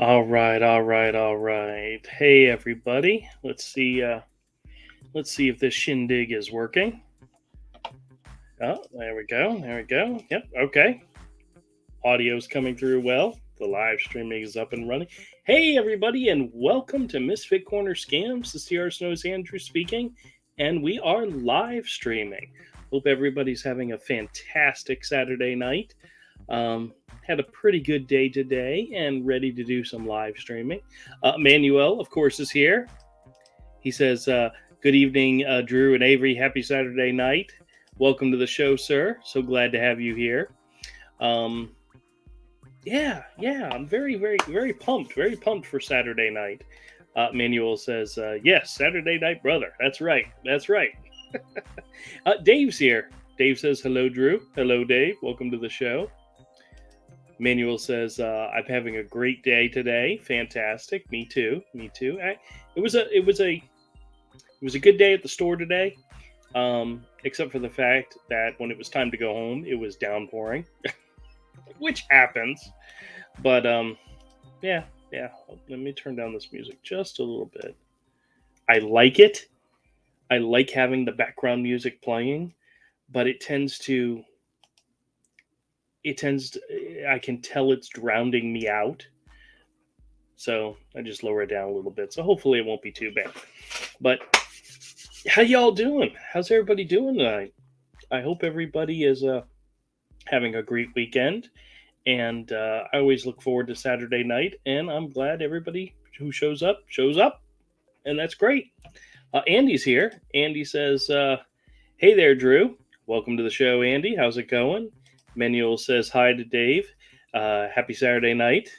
All right. Hey everybody. Let's see if this shindig is working. Oh, there we go. There we go. Yep, okay. Audio's coming through well. The live streaming is up and running. Hey everybody and welcome to Misfit Corner Scams. This is TR Snows Andrew speaking, and we are live streaming. Hope everybody's having a fantastic Saturday night. Had a pretty good day today and ready to do some live streaming. Manuel, of course, is here. He says, "Good evening, Drew and Avery. Happy Saturday night. Welcome to the show, sir. So glad to have you here." Um, yeah, I'm very pumped. Very pumped for Saturday night. Manuel says, "Yes, Saturday night, brother. That's right. That's right." Dave's here. Dave says, "Hello, Drew. Hello, Dave. Welcome to the show." Manuel says, "I'm having a great day today. Fantastic. Me too. Me too. It was a good day at the store today, except for the fact that when it was time to go home, it was downpouring, which happens. But yeah. Let me turn down this music just a little bit. I like it. I like having the background music playing, but I can tell it's drowning me out. So I just lower it down a little bit. So hopefully it won't be too bad. But how y'all doing? How's everybody doing tonight? I hope everybody is having a great weekend. And I always look forward to Saturday night. And I'm glad everybody who shows up. And that's great. Andy's here. Andy says, "Hey there, Drew. Welcome to the show, Andy. How's it going?" Manuel says hi to Dave. Happy Saturday night.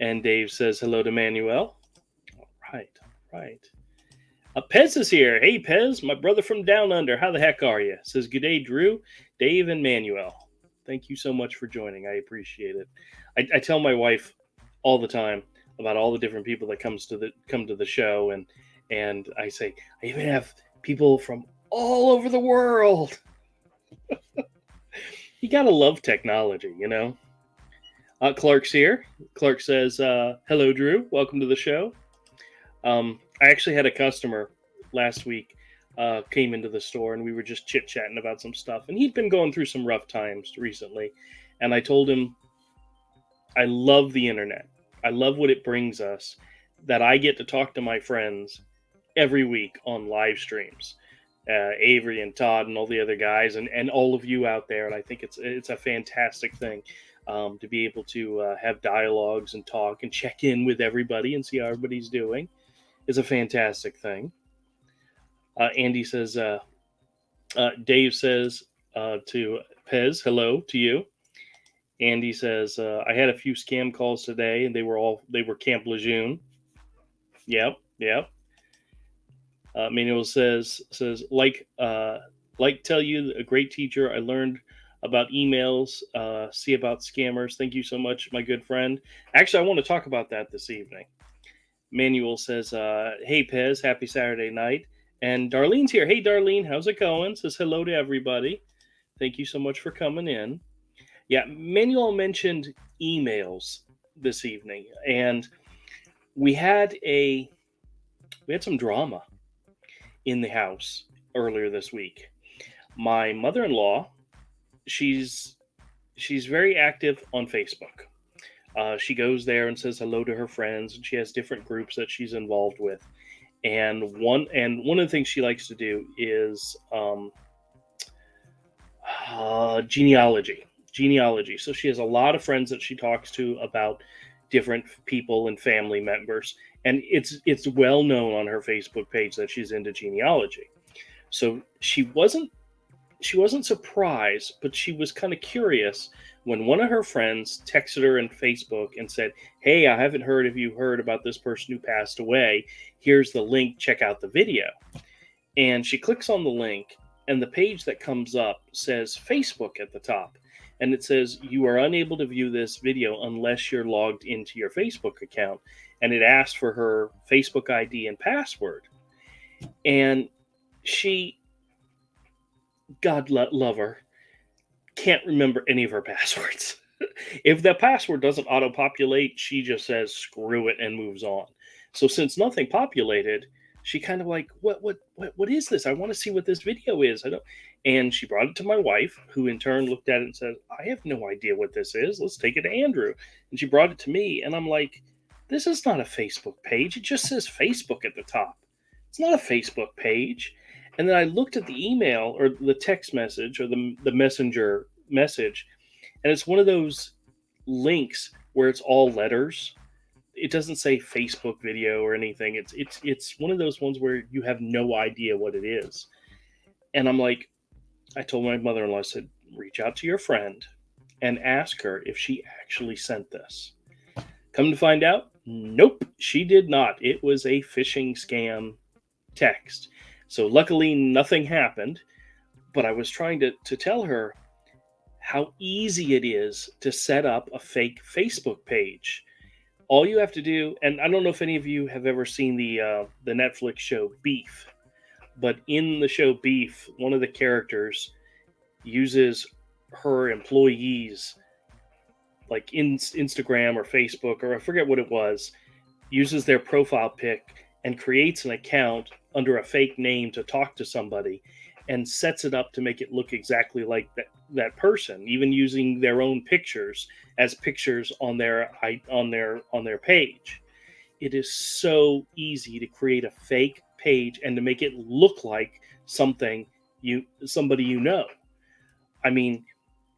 And Dave says hello to Manuel. All right, all right. Pez is here. Hey, Pez, my brother from down under. How the heck are you? Says good day, Drew, Dave, and Manuel. Thank you so much for joining. I appreciate it. I tell my wife all the time about all the different people that come to the show, and I say I even have people from all over the world. You gotta love technology, you know. Clark's here. Clark says, "Hello, Drew. Welcome to the show." I actually had a customer last week came into the store, and we were just chit chatting about some stuff, and he'd been going through some rough times recently, and I told him I love the internet. I love what it brings us. That I get to talk to my friends every week on live streams. Avery and Todd and all the other guys and all of you out there, and I think it's a fantastic thing to be able to have dialogues and talk and check in with everybody and see how everybody's doing is a fantastic thing. Andy says, Dave says to Pez, hello to you. Andy says, I had a few scam calls today, and they were Camp Lejeune. Yep. Manuel says tell you a great teacher. I learned about emails. See about scammers. Thank you so much, my good friend. Actually, I want to talk about that this evening. Manuel says, "Hey Pez, happy Saturday night." And Darlene's here. Hey Darlene, how's it going? Says hello to everybody. Thank you so much for coming in. Yeah, Manuel mentioned emails this evening, and we had some drama in the house earlier this week. My mother-in-law, she's very active on Facebook. She goes there and says hello to her friends, and she has different groups that she's involved with. And one of the things she likes to do is genealogy. So she has a lot of friends that she talks to about different people and family members, and it's well known on her Facebook page that she's into genealogy. So she wasn't surprised, but she was kind of curious when one of her friends texted her in Facebook and said, "Hey, I haven't heard if you heard about this person who passed away. Here's the link. Check out the video." And she clicks on the link, and the page that comes up says Facebook at the top. And it says, "You are unable to view this video unless you're logged into your Facebook account." And it asked for her Facebook ID and password. And she, God love her, can't remember any of her passwords. If the password doesn't auto-populate, she just says screw it and moves on. So since nothing populated, she kind of like, what is this? I want to see what this video is. I don't. And she brought it to my wife, who in turn looked at it and said, I have no idea what this is. Let's take it to Andrew. And she brought it to me, and I'm like, this is not a Facebook page. It just says Facebook at the top. It's not a Facebook page. And then I looked at the email or the text message or the messenger message, and it's one of those links where it's all letters. It doesn't say Facebook video or anything. It's one of those ones where you have no idea what it is. And I'm like, I told my mother-in-law, I said, reach out to your friend and ask her if she actually sent this. Come to find out, nope, she did not. It was a phishing scam text. So luckily nothing happened, but I was trying to tell her how easy it is to set up a fake Facebook page. All you have to do, and I don't know if any of you have ever seen the Netflix show Beef, but in the show Beef, one of the characters uses her employees, like Instagram or Facebook, or I forget what it was, uses their profile pic and creates an account under a fake name to talk to somebody and sets it up to make it look exactly like that person, even using their own pictures as pictures on their page. It is so easy to create a fake page and to make it look like somebody you know. I mean,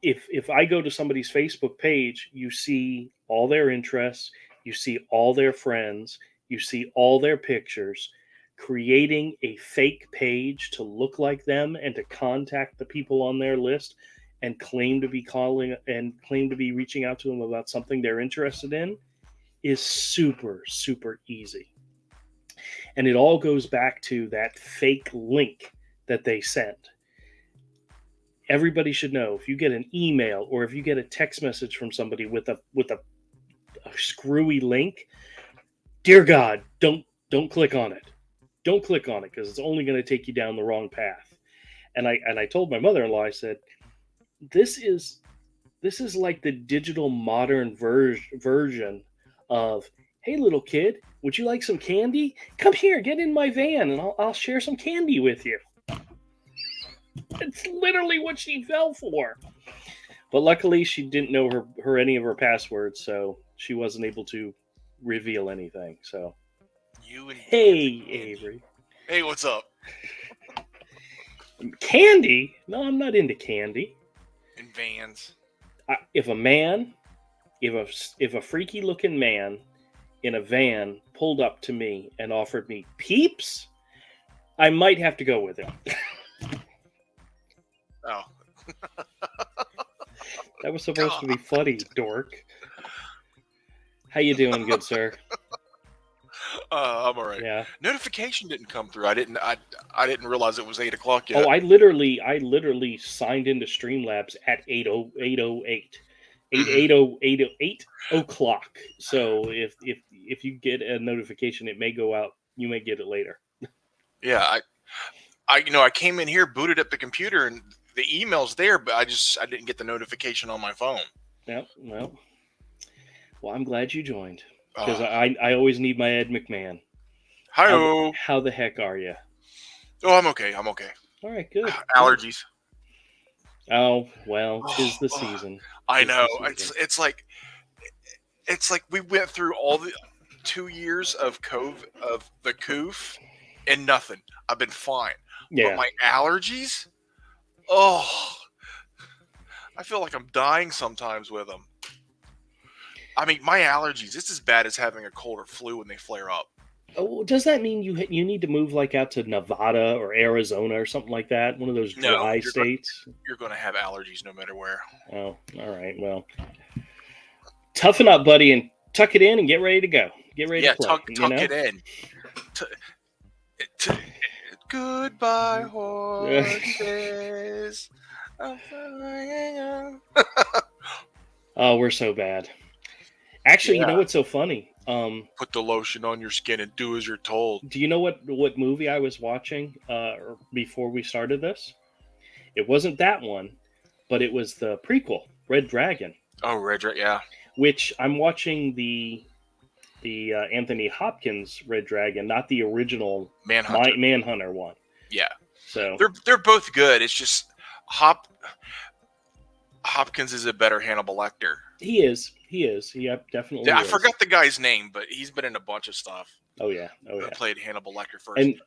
if I go to somebody's Facebook page, you see all their interests, you see all their friends, you see all their pictures. Creating a fake page to look like them and to contact the people on their list and claim to be calling and claim to be reaching out to them about something they're interested in is super, super easy. And it all goes back to that fake link that they send. Everybody should know, if you get an email or if you get a text message from somebody with a screwy link, dear God, don't click on it. Don't click on it, because it's only going to take you down the wrong path. And I told my mother-in-law, I said, this is like the digital modern version of, hey, little kid, would you like some candy? Come here, get in my van, and I'll share some candy with you. It's literally what she fell for. But luckily, she didn't know her any of her passwords, so she wasn't able to reveal anything. So. Hey, Avery. Hey, what's up? Candy? No, I'm not into candy. In vans. If a freaky looking man in a van pulled up to me and offered me Peeps, I might have to go with him. Oh. That was supposed to be funny, dork. How you doing, good sir? I'm all right. Yeah. Notification didn't come through. I didn't realize it was 8 o'clock yet. Oh, I literally signed into Streamlabs at 8 o'clock. So if you get a notification, it may go out. You may get it later. Yeah, I came in here, booted up the computer, and the email's there, but I didn't get the notification on my phone. Yeah, well, I'm glad you joined. Because I always need my Ed McMahon. Hi-oh. How the heck are you? Oh, I'm okay. All right, good. Allergies. Oh, well, 'tis the season. I know. It's like we went through all the 2 years of the coof and nothing. I've been fine. Yeah. But my allergies, I feel like I'm dying sometimes with them. I mean, my allergies, it's as bad as having a cold or flu when they flare up. Oh, does that mean you need to move like out to Nevada or Arizona or something like that? One of those dry states? You're going to have allergies no matter where. Oh, all right. Well, toughen up, buddy, and tuck it in and get ready to go. Get ready to play. Tuck it in. Goodbye, horses. Oh, we're so bad. Actually, You know what's so funny? Put the lotion on your skin and do as you're told. Do you know what movie I was watching before we started this? It wasn't that one, but it was the prequel, Red Dragon. Oh, Red Dragon, yeah. which I'm watching the Anthony Hopkins Red Dragon, not the original Manhunter. Manhunter one. Yeah. So They're both good. It's just Hopkins is a better Hannibal Lecter. he is. Yep, definitely. Yeah, I is. forgot the guy's name, but he's been in a bunch of stuff. Oh yeah. I played Hannibal Lecter first. And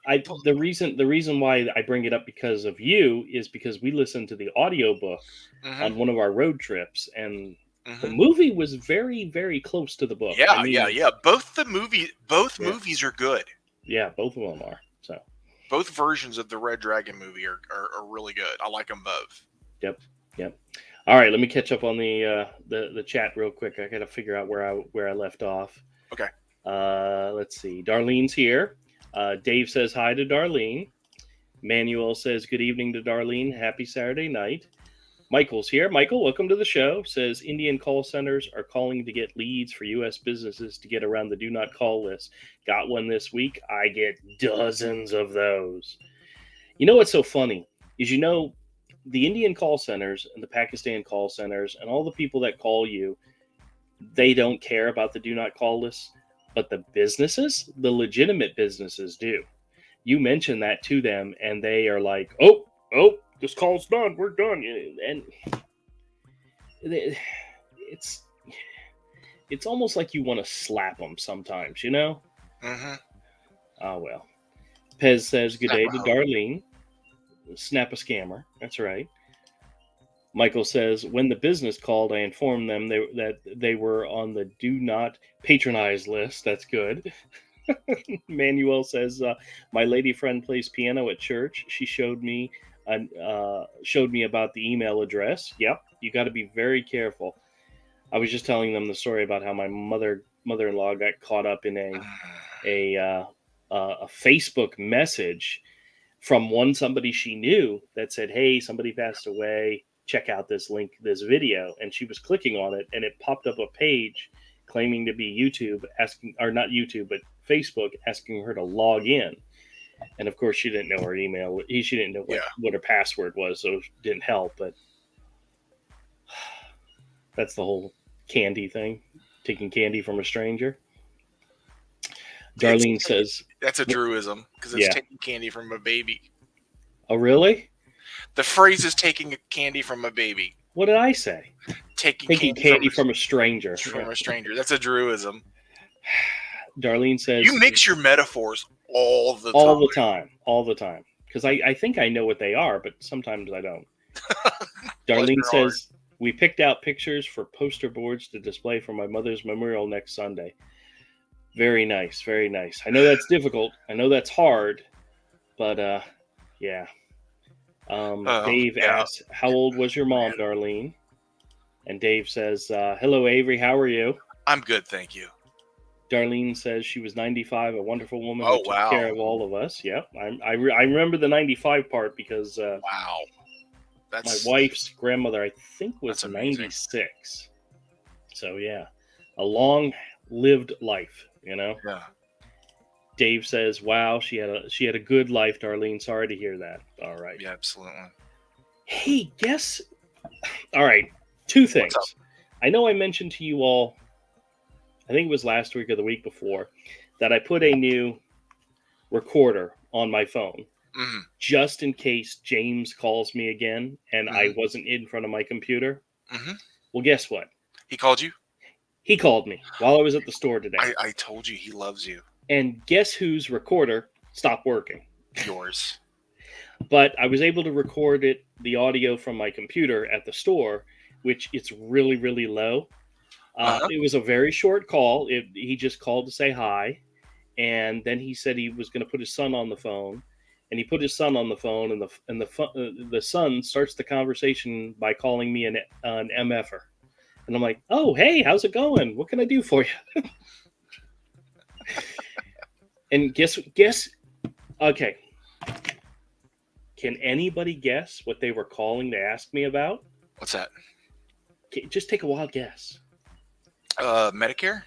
the reason why I bring it up because of you is because we listened to the audiobook on one of our road trips, and the movie was very, very close to the book. Yeah, yeah. Both movies are good. Yeah, both of them are. So both versions of the Red Dragon movie are really good. I like them both. Yep. All right, let me catch up on the chat real quick. I got to figure out where I left off. Okay. Let's see. Darlene's here. Dave says hi to Darlene. Manuel says good evening to Darlene. Happy Saturday night. Michael's here. Michael, welcome to the show. Says Indian call centers are calling to get leads for U.S. businesses to get around the do not call list. Got one this week. I get dozens of those. You know what's so funny is the Indian call centers and the Pakistan call centers and all the people that call you, they don't care about the do not call list. But the businesses, the legitimate businesses do. You mention that to them and they are like, oh, this call's done. We're done. And it's almost like you want to slap them sometimes, Mm-hmm. Oh, well. Pez says good day to Darlene. Snap a scammer. That's right. Michael says, when the business called, I informed them that they were on the do not patronize list. That's good. Manuel says, my lady friend plays piano at church. She showed me about the email address. Yep, you got to be very careful. I was just telling them the story about how my mother-in-law got caught up in a Facebook message from somebody she knew that said, hey, somebody passed away. Check out this link, this video. And she was clicking on it, and it popped up a page claiming to be YouTube, not YouTube, but Facebook, asking her to log in. And of course, she didn't know her email. She didn't know what her password was, so it didn't help. But that's the whole candy thing, taking candy from a stranger. Darlene says that's a truism because it's taking candy from a baby. Oh, really? The phrase is taking candy from a baby. What did I say? Taking candy from a stranger. From a stranger. That's a truism. Darlene says you mix your metaphors all the time. Because I think I know what they are, but sometimes I don't. Darlene says we picked out pictures for poster boards to display for my mother's memorial next Sunday. Very nice, very nice. I know that's difficult. I know that's hard, but yeah. Dave asks, how old was your mom, Darlene? And Dave says, hello, Avery. How are you? I'm good, thank you. Darlene says she was 95, a wonderful woman who took care of all of us. Yep, I remember the 95 part because wow, my wife's grandmother, I think, was 96. So yeah, a long-lived life, Yeah. Dave says, "Wow, she had a good life, Darlene. Sorry to hear that." All right. Yeah, absolutely. Hey, guess. All right, two things. I know I mentioned to you all, I think it was last week or the week before, that I put a new recorder on my phone just in case James calls me again and I wasn't in front of my computer. Well, guess what? He called you? He called me while I was at the store today. I told you he loves you. And guess whose recorder stopped working? Yours. But I was able to record the audio from my computer at the store, which it's really, really low. It was a very short call. He just called to say hi. And then he said he was going to put his son on the phone. And he put his son on the phone, and the son starts the conversation by calling me an MFer. And I'm like, oh, hey, how's it going? What can I do for you? And guess, okay. Can anybody guess what they were calling to ask me about? What's that? Just take a wild guess. Medicare?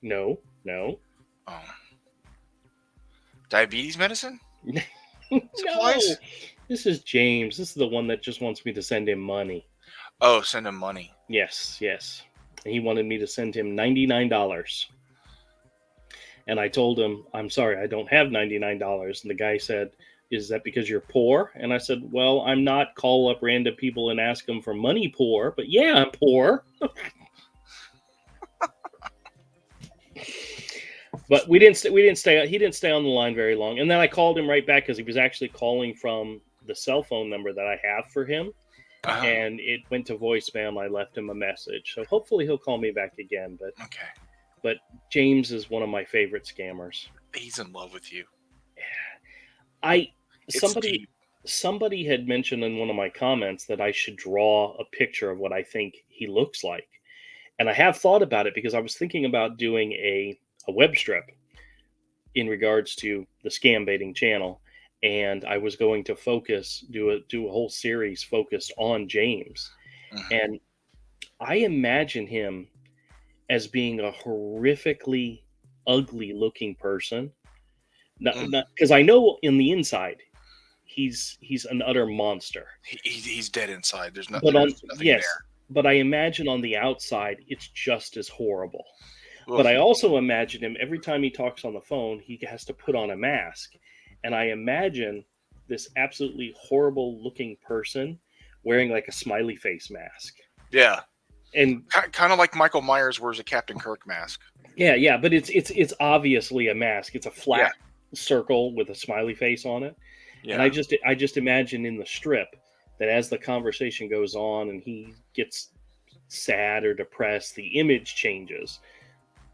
No. Oh. Diabetes medicine? No. This is James. This is the one that just wants me to send him money. Oh, send him money. Yes. And he wanted me to send him $99. And I told him, I'm sorry, I don't have $99. And the guy said, is that because you're poor? And I said, well, I'm not call up random people and ask them for money poor, but yeah, I'm poor. But he didn't stay on the line very long. And then I called him right back because he was actually calling from the cell phone number that I have for him. And it went to voicemail. I left him a message. So hopefully he'll call me back again. But James is one of my favorite scammers. He's in love with you. Somebody had mentioned in one of my comments that I should draw a picture of what I think he looks like. And I have thought about it because I was thinking about doing a web strip in regards to the scam baiting channel. And I was going to do a whole series focused on James. And I imagine him as being a horrifically ugly looking person. Because I know in the inside, he's an utter monster. He's dead inside. There's nothing there. But I imagine on the outside, it's just as horrible. But I also imagine him every time he talks on the phone, he has to put on a mask. And I imagine this absolutely horrible looking person wearing like a smiley face mask. Yeah. And kind of like Michael Myers wears a Captain Kirk mask. Yeah, but it's obviously a mask. It's a flat circle with a smiley face on it. Yeah. And I just imagine in the strip that as the conversation goes on and he gets sad or depressed, the image changes.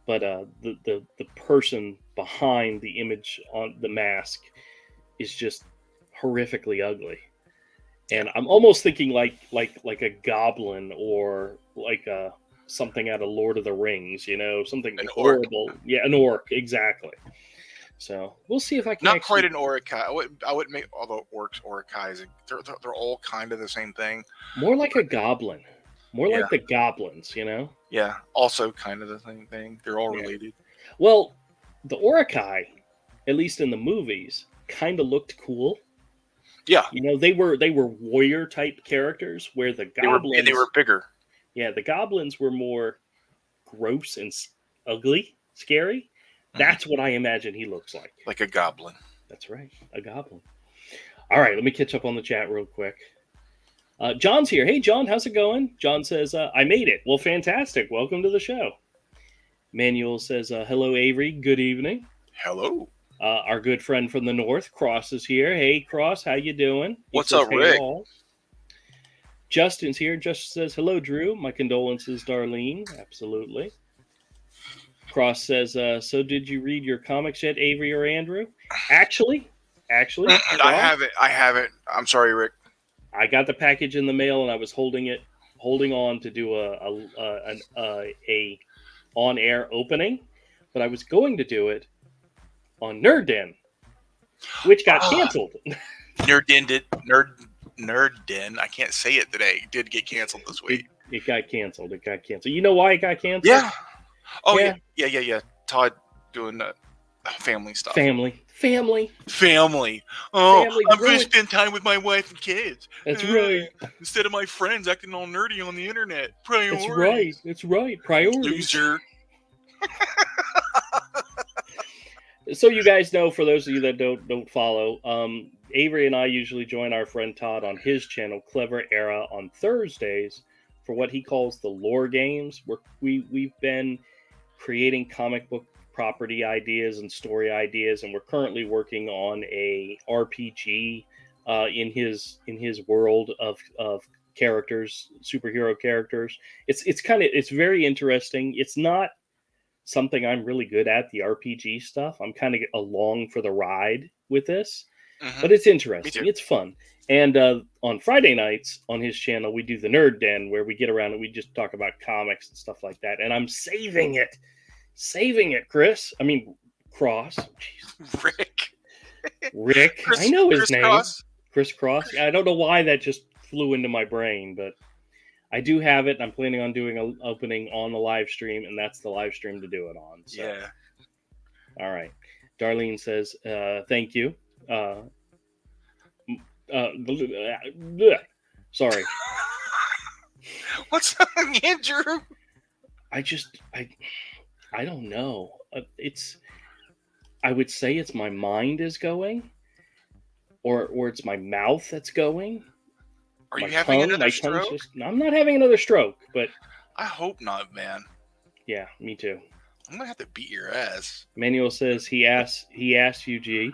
But the person behind the image on the mask is just horrifically ugly. And I'm almost thinking like a goblin or like something out of Lord of the Rings, something horrible. Orc. Yeah, an orc, exactly. So we'll see if I can. Not quite an Orikai. I wouldn't make all the orcs Orikais. They're all kind of the same thing. More like a goblin. More like the goblins, Yeah, also kind of the same thing. They're all related. Well, the Orikai, at least in the movies, kind of looked cool. Yeah, they were warrior type characters, where the goblins they were bigger. Yeah, the goblins were more gross and ugly, scary. That's what I imagine he looks like. Like a goblin. That's right, a goblin. All right, let me catch up on the chat real quick. John's here. Hey, John, how's it going? John says, I made it. Well, fantastic. Welcome to the show. Manuel says, hello, Avery. Good evening. Hello. Our good friend from the north, Cross, is here. Hey, Cross, how you doing? What's up, Rick? All. Justin's here. Justin says, hello, Drew. My condolences, Darlene. Absolutely. Cross says, so did you read your comics yet, Avery or Andrew? Actually, I haven't. I'm sorry, Rick. I got the package in the mail and I was holding on to do a on-air opening, but I was going to do it on Nerd Den, which got canceled. Nerd Den. I can't say it today. It did get canceled this week. It got canceled. You know why it got canceled? Yeah. Oh yeah. Todd doing family stuff. Family. Oh, family, I'm going to spend time with my wife and kids. That's right. Instead of my friends acting all nerdy on the internet. Priorities. That's right. Priorities. Loser. So you guys know, for those of you that don't follow, Avery and I usually join our friend Todd on his channel, Clever Era, on Thursdays for what he calls the lore games. We've been creating comic book property ideas and story ideas, and we're currently working on a RPG in his world of characters, superhero characters. It's very interesting. It's not something I'm really good at, the RPG stuff. I'm kind of along for the ride with this, but it's interesting. It's fun. And on Friday nights on his channel, we do the Nerd Den, where we get around and we just talk about comics and stuff like that. And I'm saving it, Chris. I mean, Cross. Jeez. Rick. I know his name. Chris Cross. I don't know why that just flew into my brain, but I do have it. I'm planning on doing an opening on the live stream, and that's the live stream to do it on. So. Yeah. All right. Darlene says, thank you. Sorry. What's wrong, Andrew? I don't know. I would say it's my mind is going, or it's my mouth that's going. Are My you having tongue, another my tongue's stroke? just. I'm not having another stroke, but I hope not, man. yeah, me too. I'm gonna have to beat your ass. Manuel says he asked UG.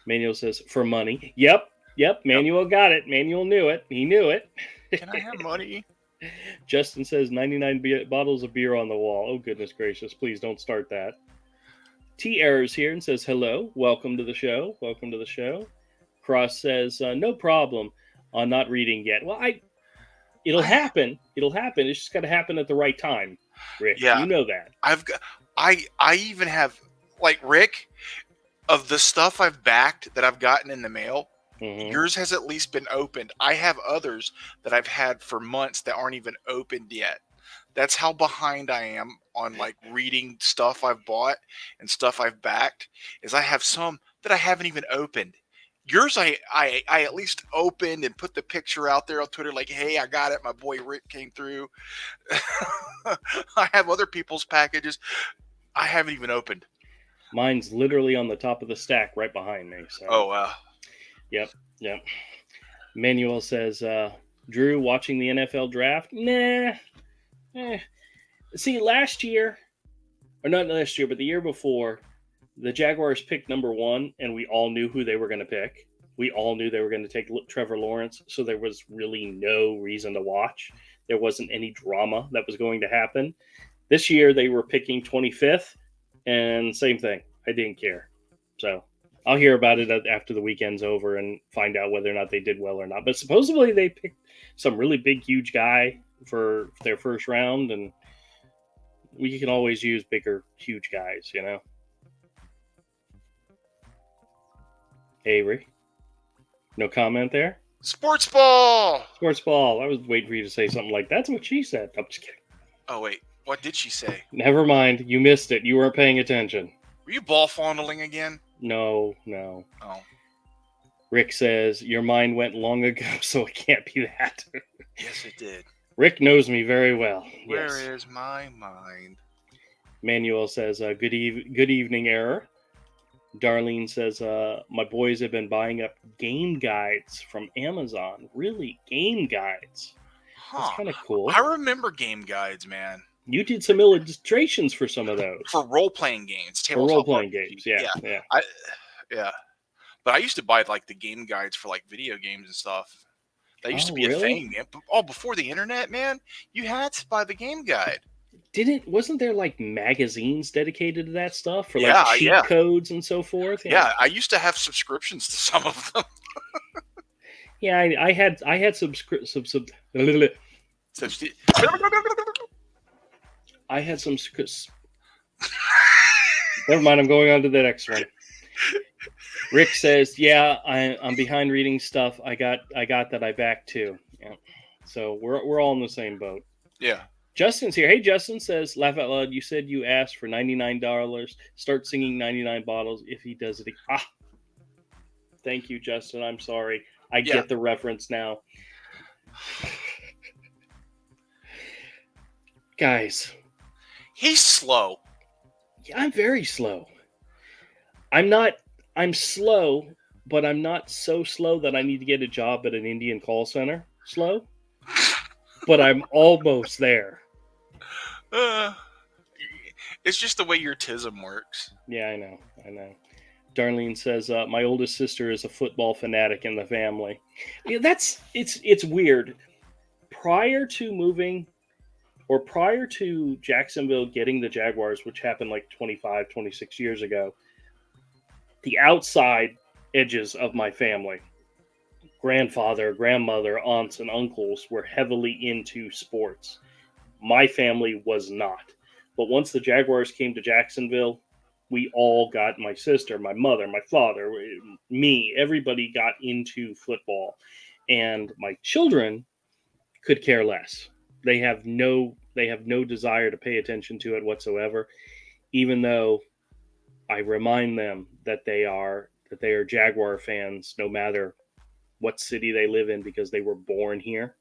Manuel says for money. Yep. Yep. Manuel got it. Manuel knew it. He knew it. Can I have money? Justin says 99 bottles of beer on the wall. Oh, goodness gracious. Please don't start that. T Errors here and says hello. Welcome to the show. Welcome to the show. Cross says no problem on not reading yet. Well, it'll happen. It'll happen. It's just got to happen at the right time, Rick. Yeah. You know that. I even have, like, Rick, of the stuff I've backed that I've gotten in the mail, yours has at least been opened. I have others that I've had for months that aren't even opened yet. That's how behind I am on, like, reading stuff I've bought and stuff I've backed, is I have some that I haven't even opened. Yours, I at least opened and put the picture out there on Twitter, like, hey, I got it. My boy Rick came through. I have other people's packages I haven't even opened. Mine's literally on the top of the stack right behind me. So. Oh, wow. Yep. Manuel says, Drew, watching the NFL draft? Nah. See, last year, or not last year, but the year before, the Jaguars picked number 1, and we all knew who they were going to pick. We all knew they were going to take Trevor Lawrence, so there was really no reason to watch. There wasn't any drama that was going to happen. This year, they were picking 25th, and same thing. I didn't care. So I'll hear about it after the weekend's over and find out whether or not they did well or not. But supposedly they picked some really big, huge guy for their first round, and we can always use bigger, huge guys, you know? Avery? No comment there? Sports ball! Sports ball. I was waiting for you to say something like, that's what she said. I'm just kidding. Oh, wait. What did she say? Never mind. You missed it. You weren't paying attention. Were you ball fondling again? No. Oh. Rick says, your mind went long ago, so it can't be that. Yes, it did. Rick knows me very well. Where is my mind? Manuel says, good evening, Error. Darlene says, my boys have been buying up game guides from Amazon. Really? Game guides? That's kind of cool. I remember game guides, man. You did some illustrations for some of those. For role-playing games. For role-playing games, yeah. Yeah. But I used to buy, like, the game guides for, like, video games and stuff. That used to be a thing, man. Oh, before the internet, man, you had to buy the game guide. Wasn't there, like, magazines dedicated to that stuff for, like, cheat codes and so forth? Yeah, I used to have subscriptions to some of them. Yeah, I had I had some. Never mind. I'm going on to the next one. Rick says, "Yeah, I'm behind reading stuff. I got that I backed too. Yeah, so we're all in the same boat." Yeah. Justin's here. Hey, Justin says, "Laugh out loud. You said you asked for $99. Start singing 99 bottles if he does it." Thank you, Justin. I'm sorry. I get the reference now. Guys. He's slow. Yeah, I'm very slow. I'm slow, but I'm not so slow that I need to get a job at an Indian call center. Slow. But I'm almost there. It's just the way your tism works. Yeah, I know. Darlene says, my oldest sister is a football fanatic in the family. Yeah, it's weird. Prior to Jacksonville getting the Jaguars, which happened like 25, 26 years ago, the outside edges of my family, grandfather, grandmother, aunts, and uncles were heavily into sports. My family was not. But once the Jaguars came to Jacksonville, we all got, my sister, my mother, my father, me, everybody got into football. And my children could care less. They have no desire to pay attention to it whatsoever, even though I remind them that they are Jaguar fans no matter what city they live in because they were born here.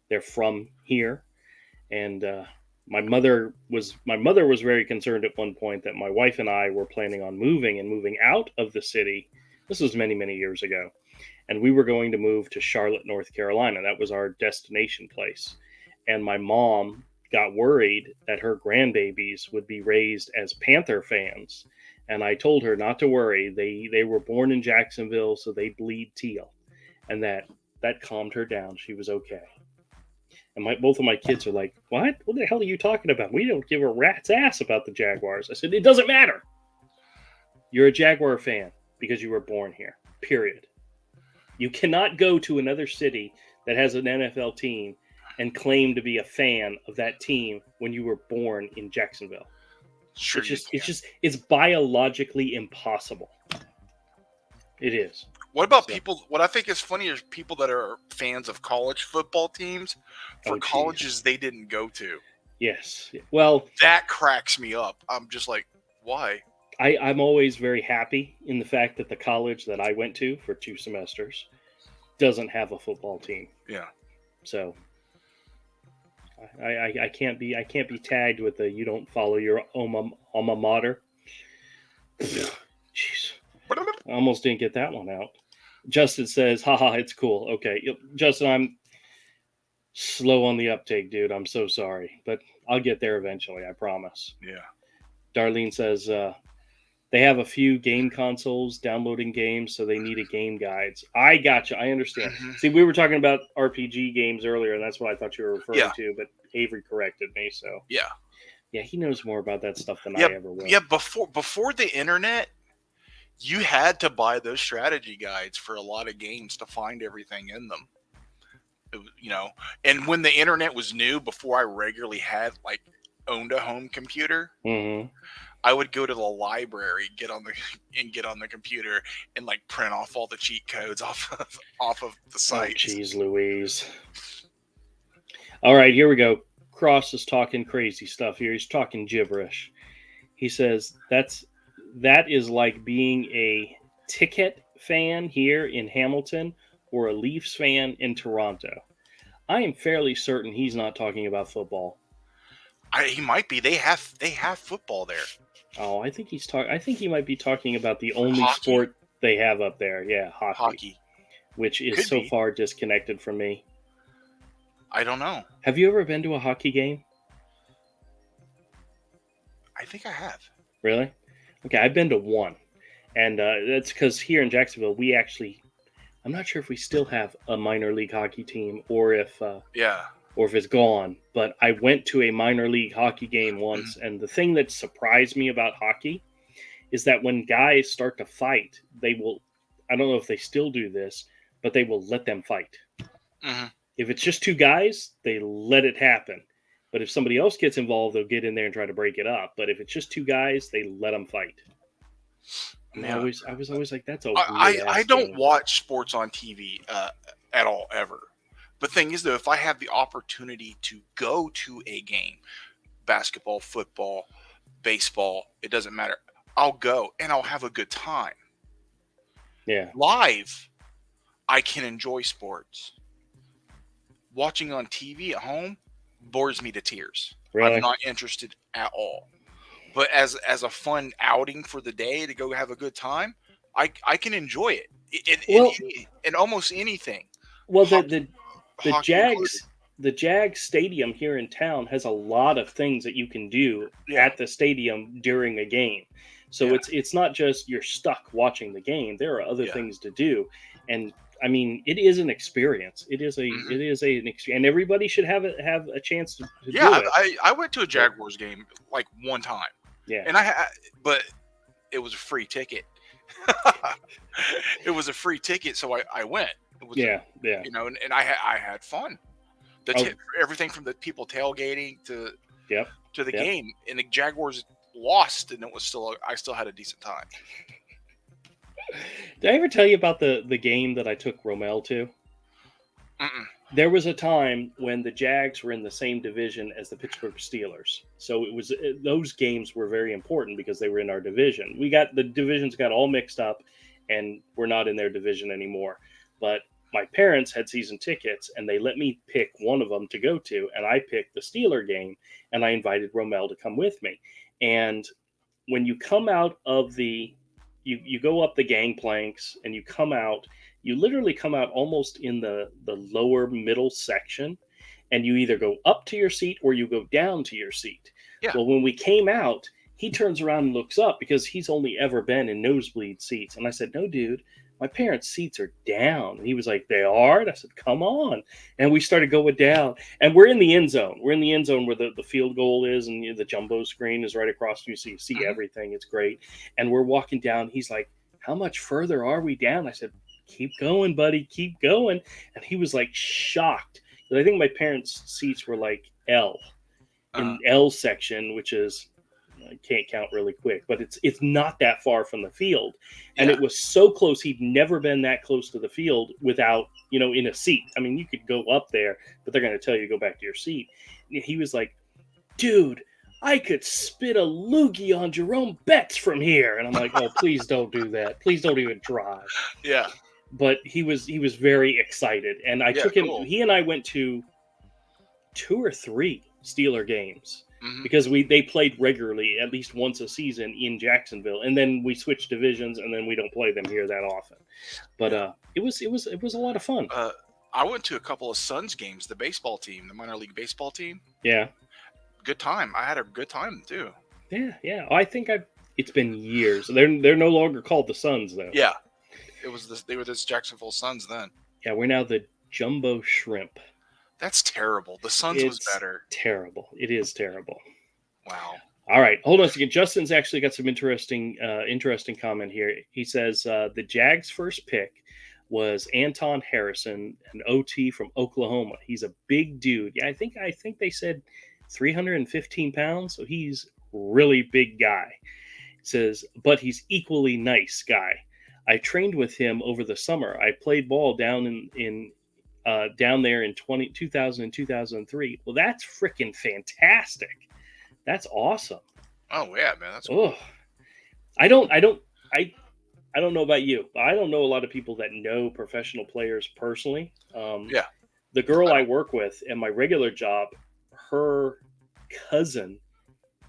They're from here, and my mother was very concerned at one point that my wife and I were planning on moving out of the city. This was many years ago, and we were going to move to Charlotte, North Carolina. That was our destination place. And my mom got worried that her grandbabies would be raised as Panther fans. And I told her not to worry. They were born in Jacksonville, so they bleed teal. And that calmed her down. She was okay. And both of my kids are like, "What? What the hell are you talking about? We don't give a rat's ass about the Jaguars." I said, "It doesn't matter. You're a Jaguar fan because you were born here. Period. You cannot go to another city that has an NFL team and claim to be a fan of that team when you were born in Jacksonville. Sure, It's biologically impossible. It is." What about people? What I think is funny is people that are fans of college football teams for colleges they didn't go to. Yes. Well, that cracks me up. I'm just like, why? I'm always very happy in the fact that the college that I went to for 2 semesters doesn't have a football team. Yeah. So I can't be tagged with the "you don't follow your alma mater." Jeez. I almost didn't get that one out. Justin says, "Haha, it's cool." Okay, Justin, I'm slow on the uptake, dude. I'm so sorry, but I'll get there eventually. I promise. Yeah. Darlene says they have a few game consoles downloading games, so they need a game guides. I gotcha. I understand. Mm-hmm. See, we were talking about RPG games earlier, and that's what I thought you were referring to, but Avery corrected me. So yeah, he knows more about that stuff than I ever will. Yeah, before the internet, you had to buy those strategy guides for a lot of games to find everything in them. And when the internet was new, before I regularly owned a home computer, I would go to the library, get on the computer, and print off all the cheat codes off of the site. Oh, jeez Louise. All right, here we go. Cross is talking crazy stuff here. He's talking gibberish. He says that is like being a Ticket fan here in Hamilton or a Leafs fan in Toronto. I am fairly certain he's not talking about football. He might be. They have football there. Oh, I think he might be talking about the only sport they have up there. Yeah, hockey. Which is so far disconnected from me. I don't know. Have you ever been to a hockey game? I think I have. Really? Okay, I've been to one. And that's because here in Jacksonville, I'm not sure if we still have a minor league hockey team or if it's gone. But I went to a minor league hockey game once, and the thing that surprised me about hockey is that when guys start to fight, they will, I don't know if they still do this, but they will let them fight. Mm-hmm. If it's just 2 guys, they let it happen. But if somebody else gets involved, they'll get in there and try to break it up. But if it's just 2 guys, they let them fight. And I was always like, that's a weird I don't watch sports on TV at all, ever. But the thing is, though, if I have the opportunity to go to a game, basketball, football, baseball, it doesn't matter. I'll go and I'll have a good time. Yeah. Live, I can enjoy sports. Watching on TV at home bores me to tears. Really? I'm not interested at all. But as a fun outing for the day to go have a good time, I can enjoy it in almost anything. Well, the Jags stadium here in town has a lot of things that you can do at the stadium during a game. So it's not just you're stuck watching the game. There are other things to do, and I mean, it is an experience. It is an experience, and everybody should have a chance to do it. I went to a Jaguars game one time. Yeah, and but it was a free ticket. It was a free ticket, so I went. It was and I had fun. Everything from the people tailgating to the game, and the Jaguars lost, and I still had a decent time. Did I ever tell you about the game that I took Romel to? Mm-mm. There was a time when the Jags were in the same division as the Pittsburgh Steelers. So those games were very important because they were in our division. The divisions got all mixed up, and we're not in their division anymore. But my parents had season tickets, and they let me pick one of them to go to, and I picked the Steeler game, and I invited Romel to come with me. And when you come out of you go up the gangplanks and you come out, you literally come out almost in the lower middle section, and you either go up to your seat or you go down to your seat. Yeah. Well, when we came out, he turns around and looks up because he's only ever been in nosebleed seats. And I said, no, dude, my parents' seats are down. And he was like, they are? And I said, come on. And we started going down. And we're in the end zone. We're in the end zone where the field goal is, and the jumbo screen is right across you. So you see everything. It's great. And we're walking down. He's like, how much further are we down? I said, keep going, buddy. Keep going. And he was like shocked. I think my parents' seats were like L in L section, which is, I can't count really quick, but it's not that far from the field. And it was so close. He'd never been that close to the field without, in a seat. I mean, you could go up there, but they're going to tell you to go back to your seat. He was like, dude, I could spit a loogie on Jerome Betts from here. And I'm like, oh, please don't do that. Please don't even try. Yeah. But he was very excited. And I took him, he and I went to 2 or 3 Steeler games. Because they played regularly at least once a season in Jacksonville, and then we switched divisions, and then we don't play them here that often. But it was a lot of fun. I went to a couple of Suns games, the baseball team, the minor league baseball team. Yeah, good time. I had a good time too. Yeah. I think it's been years. They're no longer called the Suns though. Yeah, they were the Jacksonville Suns then. Yeah, we're now the Jumbo Shrimp. That's terrible. The Suns was better. Terrible. It is terrible. Wow. All right. Hold on a second. Justin's actually got some interesting comment here. He says the Jags' first pick was Anton Harrison, an OT from Oklahoma. He's a big dude. Yeah, I think they said 315 pounds. So he's really big guy. He says, but he's equally nice guy. I trained with him over the summer. I played ball down down there in 2000 and 2003. Well, that's freaking fantastic. That's awesome. Oh yeah, man, that's cool. I don't know about you, but I don't know a lot of people that know professional players personally. The girl I work with in my regular job, her cousin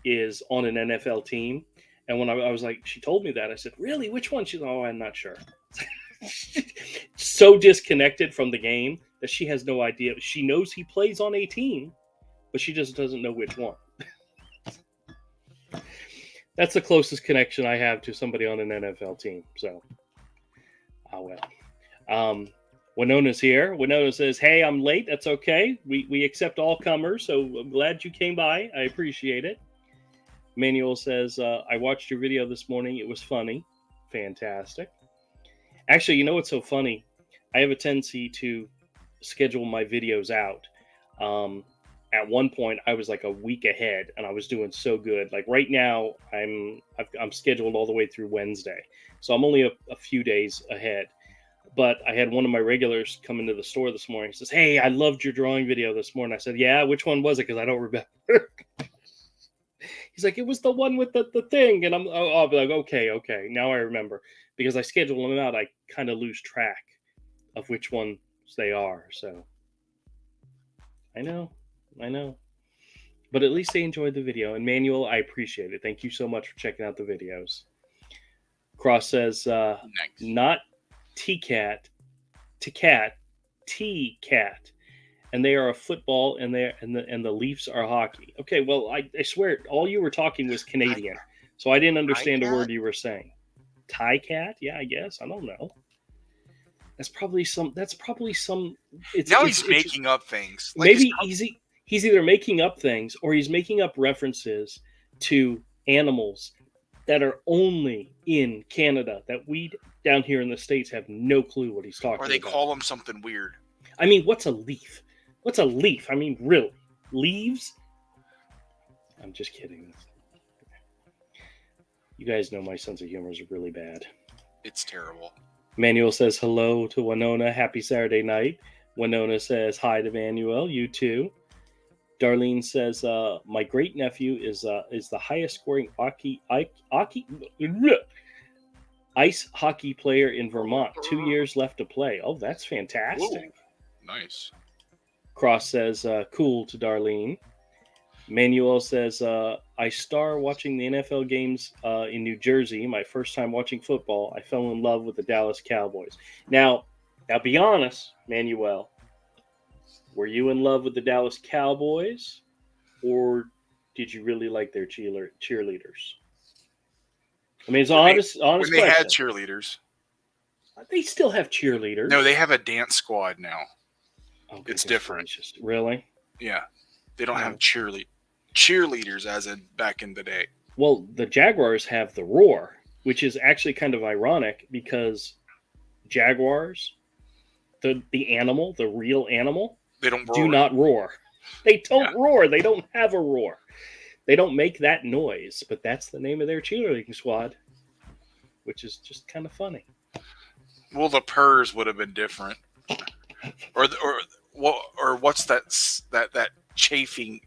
is on an NFL team, and when I was like, she told me that, I said, really, which one? She's like, oh, I'm not sure. So disconnected from the game that she has no idea. She knows he plays on a team, but she just doesn't know which one. That's the closest connection I have to somebody on an NFL team. So, well. Winona's here. Winona says, hey, I'm late. That's okay. We accept all comers, so I'm glad you came by. I appreciate it. Manuel says, I watched your video this morning. It was funny. Fantastic. Actually, you know what's so funny? I have a tendency to schedule my videos out. At one point, I was like a week ahead, and I was doing so good. Like right now, I'm scheduled all the way through Wednesday, so I'm only a few days ahead. But I had one of my regulars come into the store this morning. He says, "Hey, I loved your drawing video this morning." I said, "Yeah, which one was it? Because I don't remember." He's like, "It was the one with the thing," and I'll be like, "Okay, now I remember." Because I schedule them out, I kind of lose track of which ones they are. So I know. But at least they enjoyed the video. And Manuel, I appreciate it. Thank you so much for checking out the videos. Cross says, not T-Cat, T-Cat, T-Cat. And they are a football, and the Leafs are hockey. Okay, well, I swear, all you were talking was Canadian. So I didn't understand a word you were saying. Tie cat? Yeah, I guess. I don't know. That's probably some. He's making up things. Like maybe he's either making up things or he's making up references to animals that are only in Canada that we down here in the States have no clue what he's talking about. Or they call them something weird. I mean, what's a leaf? What's a leaf? I mean, really? Leaves? I'm just kidding. You guys know my sense of humor is really bad. It's terrible. Manuel says hello to Winona. Happy Saturday night. Winona says hi to Manuel. You too. Darlene says my great nephew is the highest scoring Ice hockey player in Vermont. 2 years left to play. Oh, that's fantastic. Ooh, nice. Cross says, cool to Darlene. Manuel says, I star watching the NFL games in New Jersey. My first time watching football. I fell in love with the Dallas Cowboys. Now be honest, Manuel. Were you in love with the Dallas Cowboys, or did you really like their cheerleaders? I mean, it's an honest When they had question. cheerleaders. They still have cheerleaders. No, they have a dance squad now. Oh, It's different. Gracious. Really? Yeah. They don't have cheerleaders as in back in the day. Well, the Jaguars have the Roar, which is actually kind of ironic because Jaguars, the animal, the real animal, They don't roar. do not roar. They don't roar. They don't have a roar. They don't make that noise, but that's the name of their cheerleading squad, which is just kind of funny. Well, the purrs would have been different, or what's that chafing,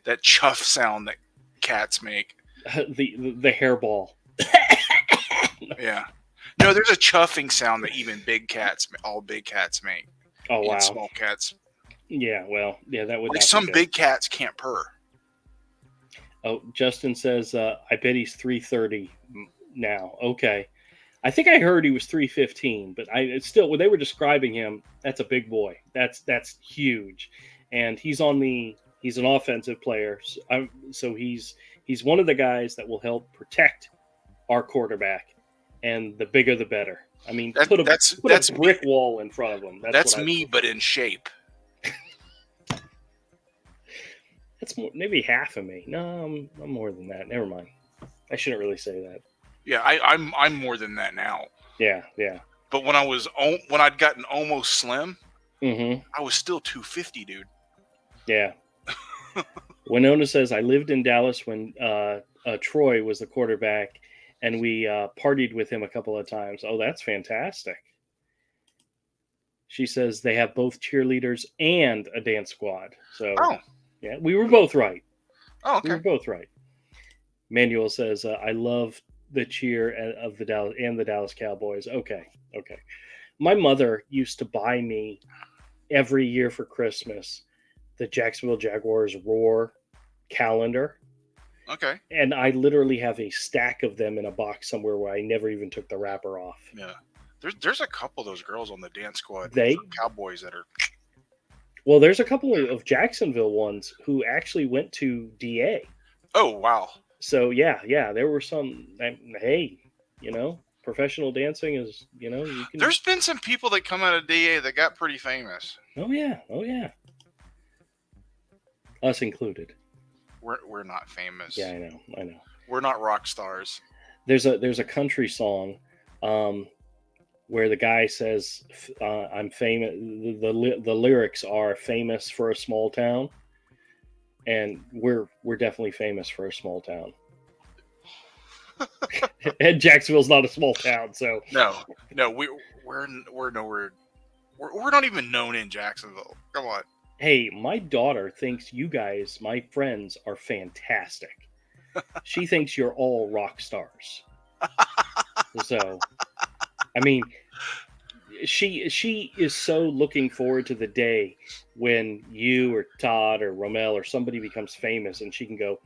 that chuff sound that cats make? The hairball. Yeah. No, there's a chuffing sound that even all big cats make. Oh wow. And small cats. Yeah, well, yeah, that would. Like some big cats can't purr. Oh, Justin says, I bet he's 330 now. Okay. I think I heard he was 315, but it's still, when they were describing him, that's a big boy. That's huge. And he's an offensive player. So he's one of the guys that will help protect our quarterback. And the bigger, the better. I mean, put a brick wall in front of him. That's me, but in shape. That's maybe half of me. No, I'm more than that. Never mind. I shouldn't really say that. Yeah, I'm more than that now. Yeah. But when I'd gotten almost slim, I was still 250, dude. Yeah. Winona says, I lived in Dallas when Troy was the quarterback, and we partied with him a couple of times. Oh, that's fantastic. She says they have both cheerleaders and a dance squad. So, yeah, we were both right. Oh, okay. We were both right. Manuel says, I love the cheer of the Dallas Cowboys. Okay. My mother used to buy me every year for Christmas the Jacksonville Jaguars Roar calendar. Okay. And I literally have a stack of them in a box somewhere where I never even took the wrapper off. Yeah. There's a couple of those girls on the dance squad. Cowboys that are. Well, there's a couple of Jacksonville ones who actually went to DA. Oh, wow. So, yeah, there were some. Hey, professional dancing is, you can. There's been some people that come out of DA that got pretty famous. Oh, yeah. Us included. We're not famous. Yeah, I know. We're not rock stars. There's a country song where the guy says, I'm famous. The lyrics are famous for a small town. And we're definitely famous for a small town. And Jacksonville's not a small town, so no, we're nowhere. We're not even known in Jacksonville. Come on. Hey, my daughter thinks you guys, my friends, are fantastic. She thinks you're all rock stars. So, I mean, she is so looking forward to the day when you or Todd or Romel or somebody becomes famous and she can go,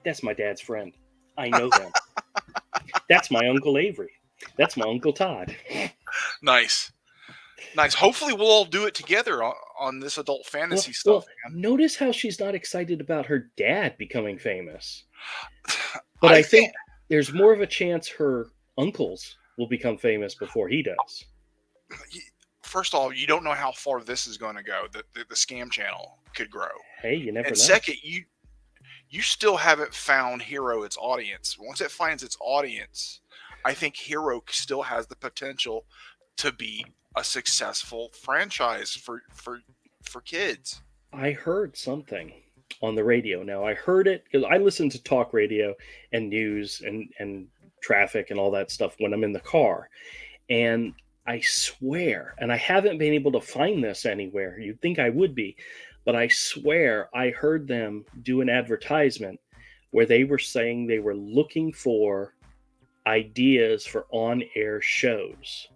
that's my dad's friend. I know them. That's my Uncle Avery. That's my Uncle Todd. Nice. Hopefully we'll all do it together on this adult fantasy stuff. Well, notice how she's not excited about her dad becoming famous. But I think there's more of a chance her uncles will become famous before he does. First of all, you don't know how far this is going to go. The Scam channel could grow. Hey, you never know. And second, you still haven't found Hero its audience. Once it finds its audience, I think Hero still has the potential to be a successful franchise for kids. I heard something on the radio. Now, I heard it because I listen to talk radio and news and traffic and all that stuff when I'm in the car. And I swear, and I haven't been able to find this anywhere. You'd think I would be, but I swear I heard them do an advertisement where they were saying they were looking for ideas for on-air shows.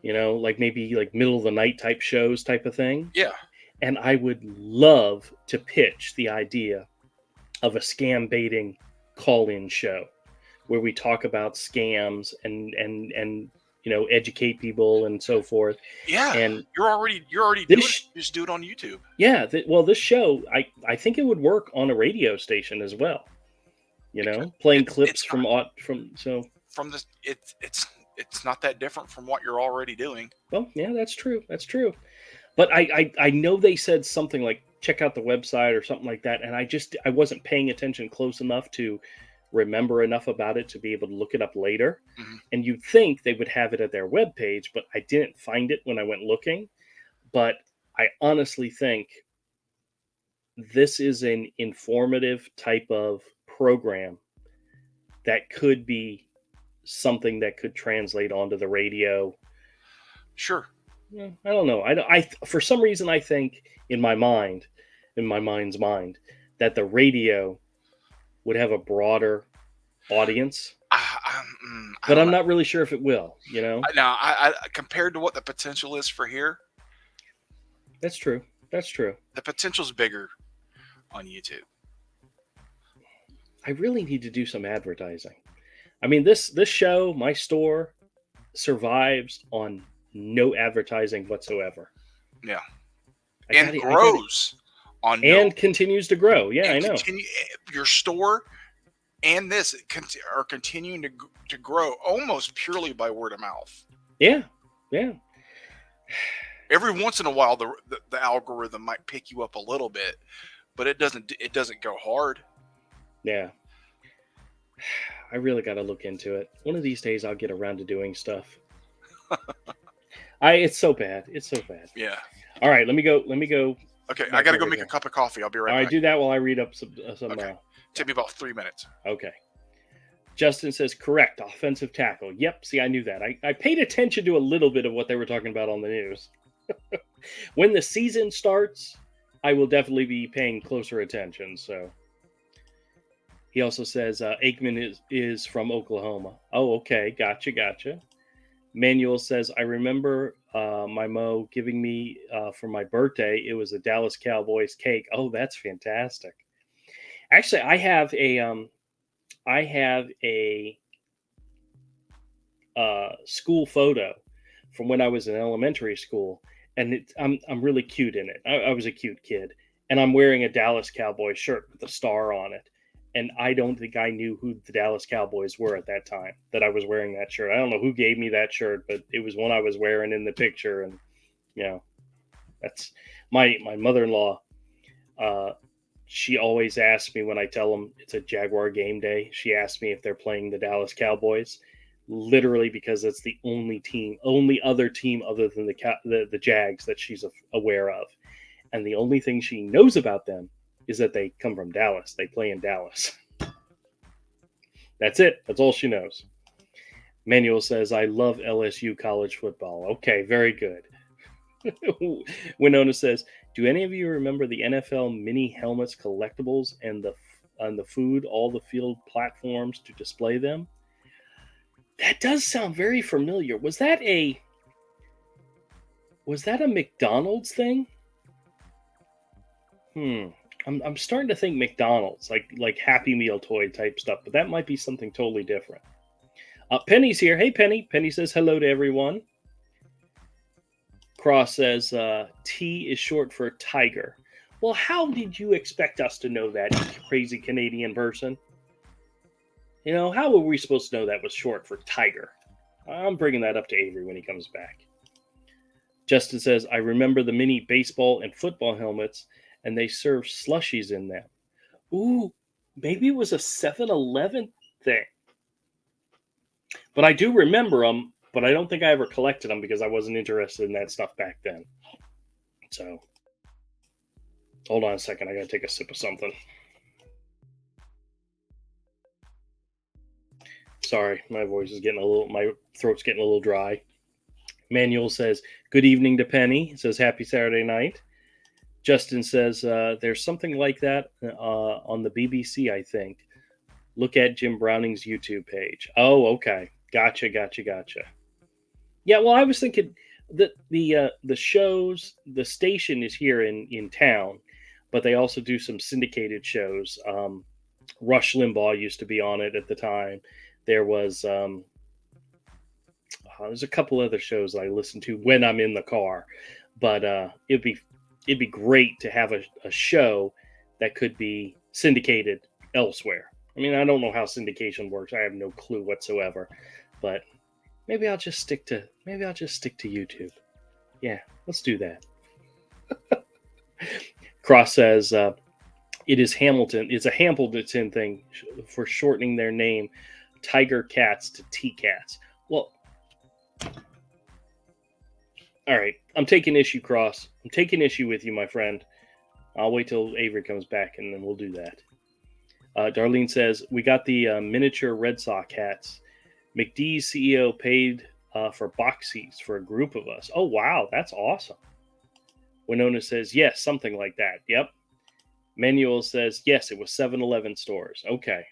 Like maybe like middle of the night type shows type of thing. Yeah. And I would love to pitch the idea of a scam baiting call-in show where we talk about scams and educate people and so forth. Yeah. And You're already doing this, it. Just do it on YouTube. yeah, this show, I think it would work on a radio station as well. Playing clips from this. It's not that different from what you're already doing. Well, yeah, that's true. That's true. But I know they said something like check out the website or something like that, and I wasn't paying attention close enough to remember enough about it to be able to look it up later. Mhm. And you'd think they would have it at their webpage, but I didn't find it when I went looking. But I honestly think this is an informative type of program that could be something that could translate onto the radio. Sure. Yeah, I don't know. I for some reason I think in my mind's mind, that the radio would have a broader audience. But I'm not really sure if it will. Now, I compared to what the potential is for here. That's true. That's true. The potential's bigger on YouTube. I really need to do some advertising. I mean, this show, my store, survives on no advertising whatsoever. Yeah. And grows on and continues to grow. Yeah, I know. Your store and this are continuing to grow almost purely by word of mouth. Yeah. Yeah. Every once in a while, the algorithm might pick you up a little bit, but it doesn't go hard. Yeah. I really got to look into it. One of these days, I'll get around to doing stuff. It's so bad. It's so bad. Yeah. All right, let me go. Okay, I got to go make a cup of coffee. I'll be right back. All right, do that while I read up some. Okay. Take me about 3 minutes. Okay. Justin says, correct, offensive tackle. Yep, see, I knew that. I paid attention to a little bit of what they were talking about on the news. When the season starts, I will definitely be paying closer attention. So he also says Aikman is from Oklahoma. Oh, okay, gotcha. Manuel says, I remember my Mo giving me for my birthday, it was a Dallas Cowboys cake. Oh, that's fantastic. Actually, I have a school photo from when I was in elementary school, and I'm really cute in it. I was a cute kid, and I'm wearing a Dallas Cowboys shirt with a star on it. And I don't think I knew who the Dallas Cowboys were at that time that I was wearing that shirt. I don't know who gave me that shirt, but it was one I was wearing in the picture. And, that's my mother-in-law. She always asks me when I tell them it's a Jaguar game day. She asks me if they're playing the Dallas Cowboys, literally because it's the only other team other than the Jags that she's aware of. And the only thing she knows about them is that they come from Dallas. They play in Dallas. That's it. That's all she knows. Manuel says, I love LSU college football. Okay, very good. Winona says, do any of you remember the NFL mini helmets collectibles and the food, all the field platforms to display them? That does sound very familiar. Was that a McDonald's thing? I'm starting to think McDonald's, like Happy Meal toy type stuff, but that might be something totally different. Penny's here. Hey, Penny. Penny says hello to everyone. Cross says T is short for tiger. Well, how did you expect us to know that, you crazy Canadian person? How were we supposed to know that was short for tiger? I'm bringing that up to Avery when he comes back. Justin says, I remember the mini baseball and football helmets, and they serve slushies in them. Ooh, maybe it was a 7-Eleven thing. But I do remember them, but I don't think I ever collected them because I wasn't interested in that stuff back then. So, hold on a second. I got to take a sip of something. Sorry, my throat's getting a little dry. Manuel says, good evening to Penny. He says, happy Saturday night. Justin says, there's something like that on the BBC, I think. Look at Jim Browning's YouTube page. Oh, okay. Gotcha. Yeah, well, I was thinking that the shows, the station is here in town, but they also do some syndicated shows. Rush Limbaugh used to be on it at the time. There was there's a couple other shows I listen to when I'm in the car, but it'd be great to have a show that could be syndicated elsewhere. I mean, I don't know how syndication works. I have no clue whatsoever, but maybe I'll just stick to YouTube. Yeah, let's do that. Cross says it is Hamilton. It's a Hamilton thing for shortening their name, Tiger Cats to T Cats. Well, all right. I'm taking issue, Cross. I'm taking issue with you, my friend. I'll wait till Avery comes back, and then we'll do that. Darlene says, we got the miniature Red Sox hats. McDee's CEO paid for box seats for a group of us. Oh, wow. That's awesome. Winona says, yes, something like that. Yep. Manuel says, yes, it was 7-Eleven stores. Okay.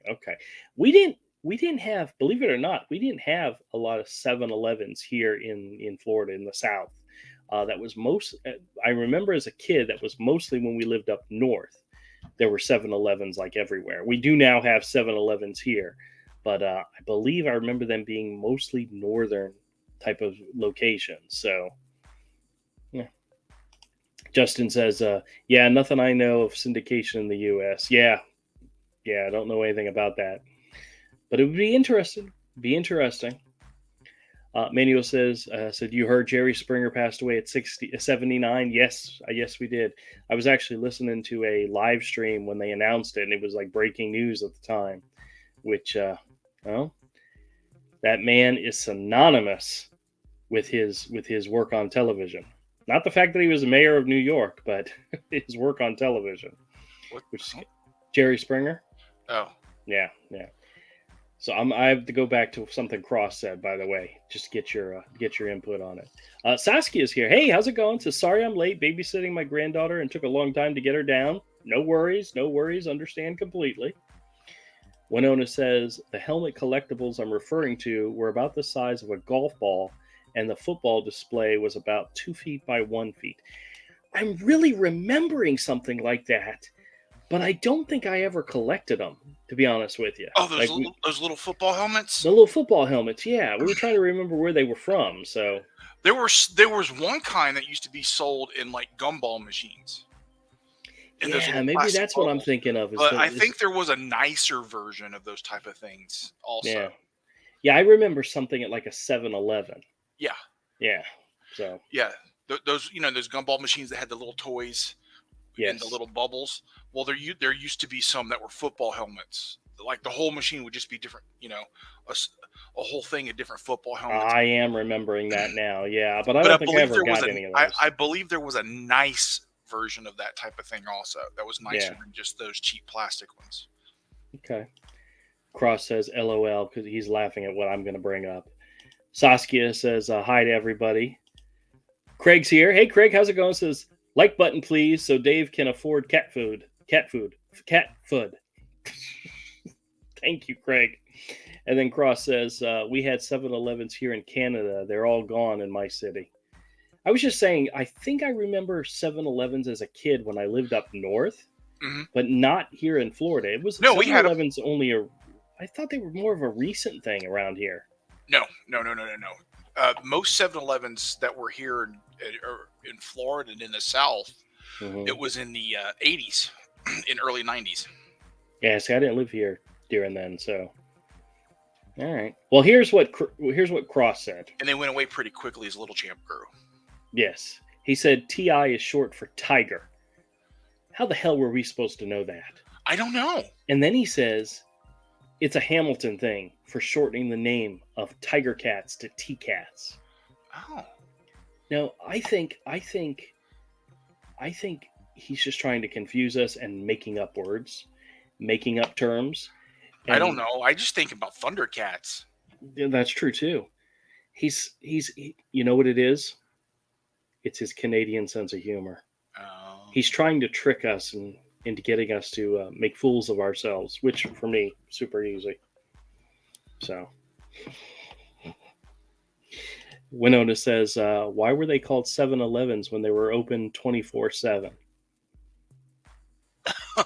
We didn't have, believe it or not, we didn't have a lot of 7-Elevens here in Florida, in the South. That was I remember as a kid, that was mostly when we lived up north. There were 7-Elevens like everywhere. We do now have 7-Elevens here, but I believe I remember them being mostly northern type of locations. So, yeah. Justin says, yeah, nothing I know of syndication in the U.S. Yeah, I don't know anything about that. But it would be interesting. Manuel says, you heard Jerry Springer passed away at 79? Yes, we did. I was actually listening to a live stream when they announced it, and it was like breaking news at the time, which, well, that man is synonymous with his work on television. Not the fact that he was mayor of New York, but his work on television. Which Jerry Springer? Oh. Yeah. So I have to go back to something Cross said, by the way, just to get your input on it. Saskia's here. Hey, how's it going? Says, sorry I'm late babysitting my granddaughter and took a long time to get her down. No worries. Understand completely. Winona says, the helmet collectibles I'm referring to were about the size of a golf ball, and the football display was about 2 feet by 1 feet. I'm really remembering something like that, but I don't think I ever collected them, to be honest with you. Oh, those little football helmets? The little football helmets, yeah. We were trying to remember where they were from, so. There was one kind that used to be sold in like gumball machines. Yeah, maybe that's what I'm thinking of. But I think there was a nicer version of those type of things also. Yeah, I remember something at like a 7-Eleven. Yeah. So. Yeah, those those gumball machines that had the little toys and the little bubbles. Well, there used to be some that were football helmets. Like the whole machine would just be different. A whole thing of different football helmets. I am remembering that now. Yeah, but I don't think I ever got any of those. I believe there was a nice version of that type of thing also. That was nicer than just those cheap plastic ones. Okay. Cross says LOL because he's laughing at what I'm going to bring up. Saskia says hi to everybody. Craig's here. Hey, Craig, how's it going? Says like button, please, so Dave can afford cat food. Thank you, Craig. And then Cross says, we had 7-Elevens here in Canada. They're all gone in my city. I was just saying, I think I remember 7-Elevens as a kid when I lived up north, but not here in Florida. It was 7-Elevens I thought they were more of a recent thing around here. No. Most 7-Elevens that were here in Florida and in the South, it was in the 80s, in early 90s. Yeah, see, I didn't live here during then, so. All right. Well, here's what Cross said. And they went away pretty quickly as Little Champ grew. Yes. He said TI is short for Tiger. How the hell were we supposed to know that? I don't know. And then he says it's a Hamilton thing for shortening the name of Tiger Cats to T Cats. Oh. Now, I think he's just trying to confuse us and making up words, making up terms. I don't know. I just think about Thundercats. Yeah, that's true too. He's you know what it is? It's his Canadian sense of humor. Oh. He's trying to trick us and into getting us to make fools of ourselves, which for me, super easy. So, Winona says, why were they called 7-Elevens when they were open 24/7?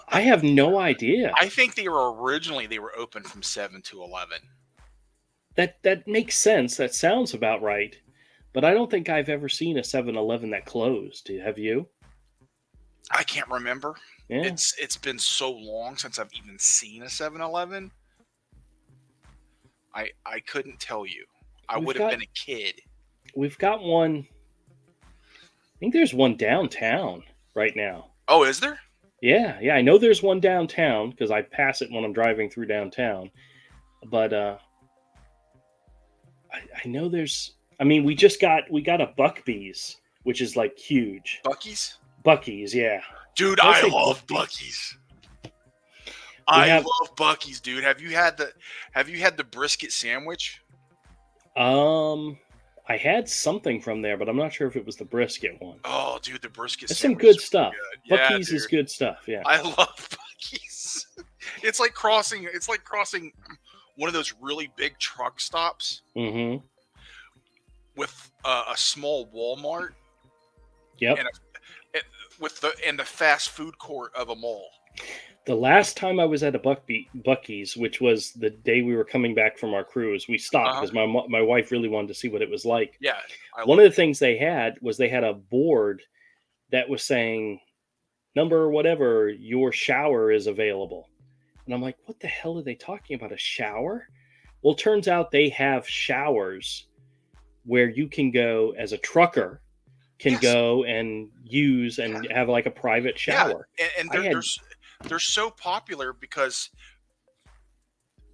I have no idea. I think they were open from 7 to 11. That makes sense. That sounds about right. But I don't think I've ever seen a 7-Eleven that closed. Have you? I can't remember. Yeah. It's been so long since I've even seen a 7-Eleven. I couldn't tell you. I would have been a kid. We've got one. I think there's one downtown right now. Oh, is there? Yeah. I know there's one downtown because I pass it when I'm driving through downtown. But I know there's. I mean, we got a Buckbee's, which is like huge. Bucky's, yeah. Dude, I love Bucky's. I love Bucky's, dude. Have you had the brisket sandwich? I had something from there, but I'm not sure if it was the brisket one. Oh, dude, the brisket That's sandwich. Some good stuff. Good. Bucky's is good stuff, yeah. I love Bucky's. It's like crossing one of those really big truck stops. Mm-hmm. With a small Walmart. Yep. And the fast food court of a mall. The last time I was at a Bucky's, which was the day we were coming back from our cruise, we stopped because my wife really wanted to see what it was like. Yeah. One of the things they had a board that was saying, number whatever, your shower is available. And I'm like, what the hell are they talking about? A shower? Well, it turns out they have showers where you can go as a trucker, go and use and have like a private shower. Yeah. And they're so popular because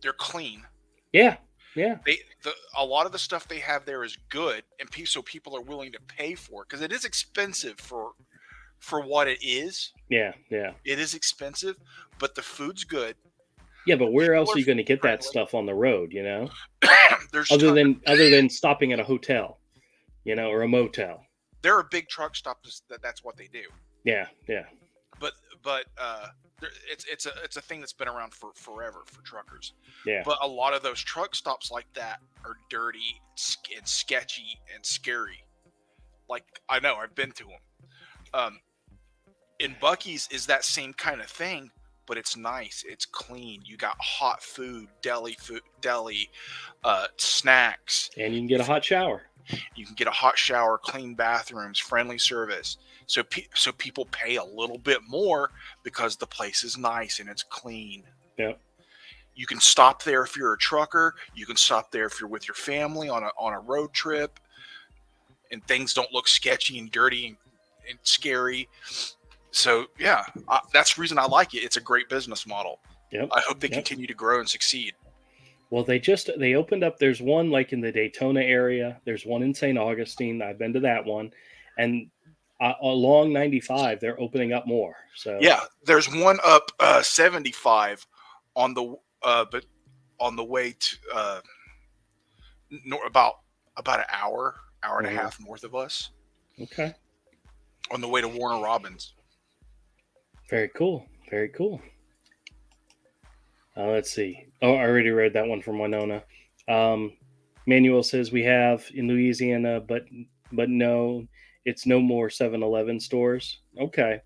they're clean. Yeah. A lot of the stuff they have there is good, and so people are willing to pay for it because it is expensive for what it is. Yeah. It is expensive, but the food's good. Yeah, but where else are you going to get that stuff on the road? You know, There's other than stopping at a hotel, or a motel. There are big truck stops that's what they do. Yeah. But it's a thing that's been around for forever for truckers. Yeah. But a lot of those truck stops like that are dirty and sketchy and scary. Like, I know, I've been to them. In Bucky's is that same kind of thing, but it's nice. It's clean. You got hot food, deli, snacks. And you can get a hot shower. You can get a hot shower, clean bathrooms, friendly service. So people pay a little bit more because the place is nice and it's clean. Yep. You can stop there if you're a trucker. You can stop there if you're with your family on a road trip, and things don't look sketchy and dirty and scary. So yeah, that's the reason I like it. It's a great business model. Yep. I hope they continue to grow and succeed. Well, they opened up. There's one like in the Daytona area. There's one in St. Augustine. I've been to that one, and along 95, they're opening up more. So yeah, there's one up 75 on the way to about an hour and a half north of us. Okay. On the way to Warner Robins. Very cool. Let's see. Oh, I already read that one from Winona. Manuel says we have in Louisiana, but no, it's no more 7-Eleven stores. Okay.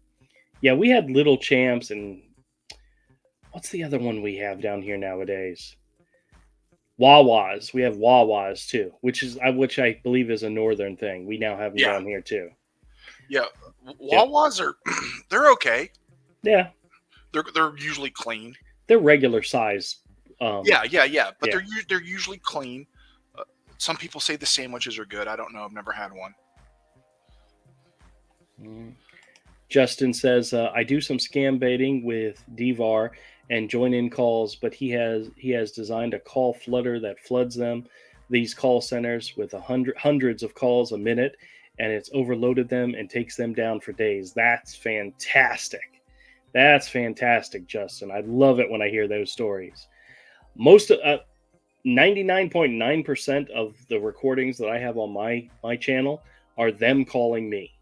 Yeah, we had Little Champs and what's the other one we have down here nowadays? Wawa's. We have Wawa's too, which I believe is a northern thing. We now have them down here too. Yeah, Wawa's are they're okay. Yeah, they're usually clean. They're regular size. But they're usually clean. Some people say the sandwiches are good. I don't know. I've never had one. Justin says I do some scam baiting with DVAR and join in calls, but he has designed a call flutter that floods these call centers with hundreds of calls a minute, and it's overloaded them and takes them down for days. That's fantastic. That's fantastic, Justin. I love it when I hear those stories. 99.9% of the recordings that I have on my channel are them calling me.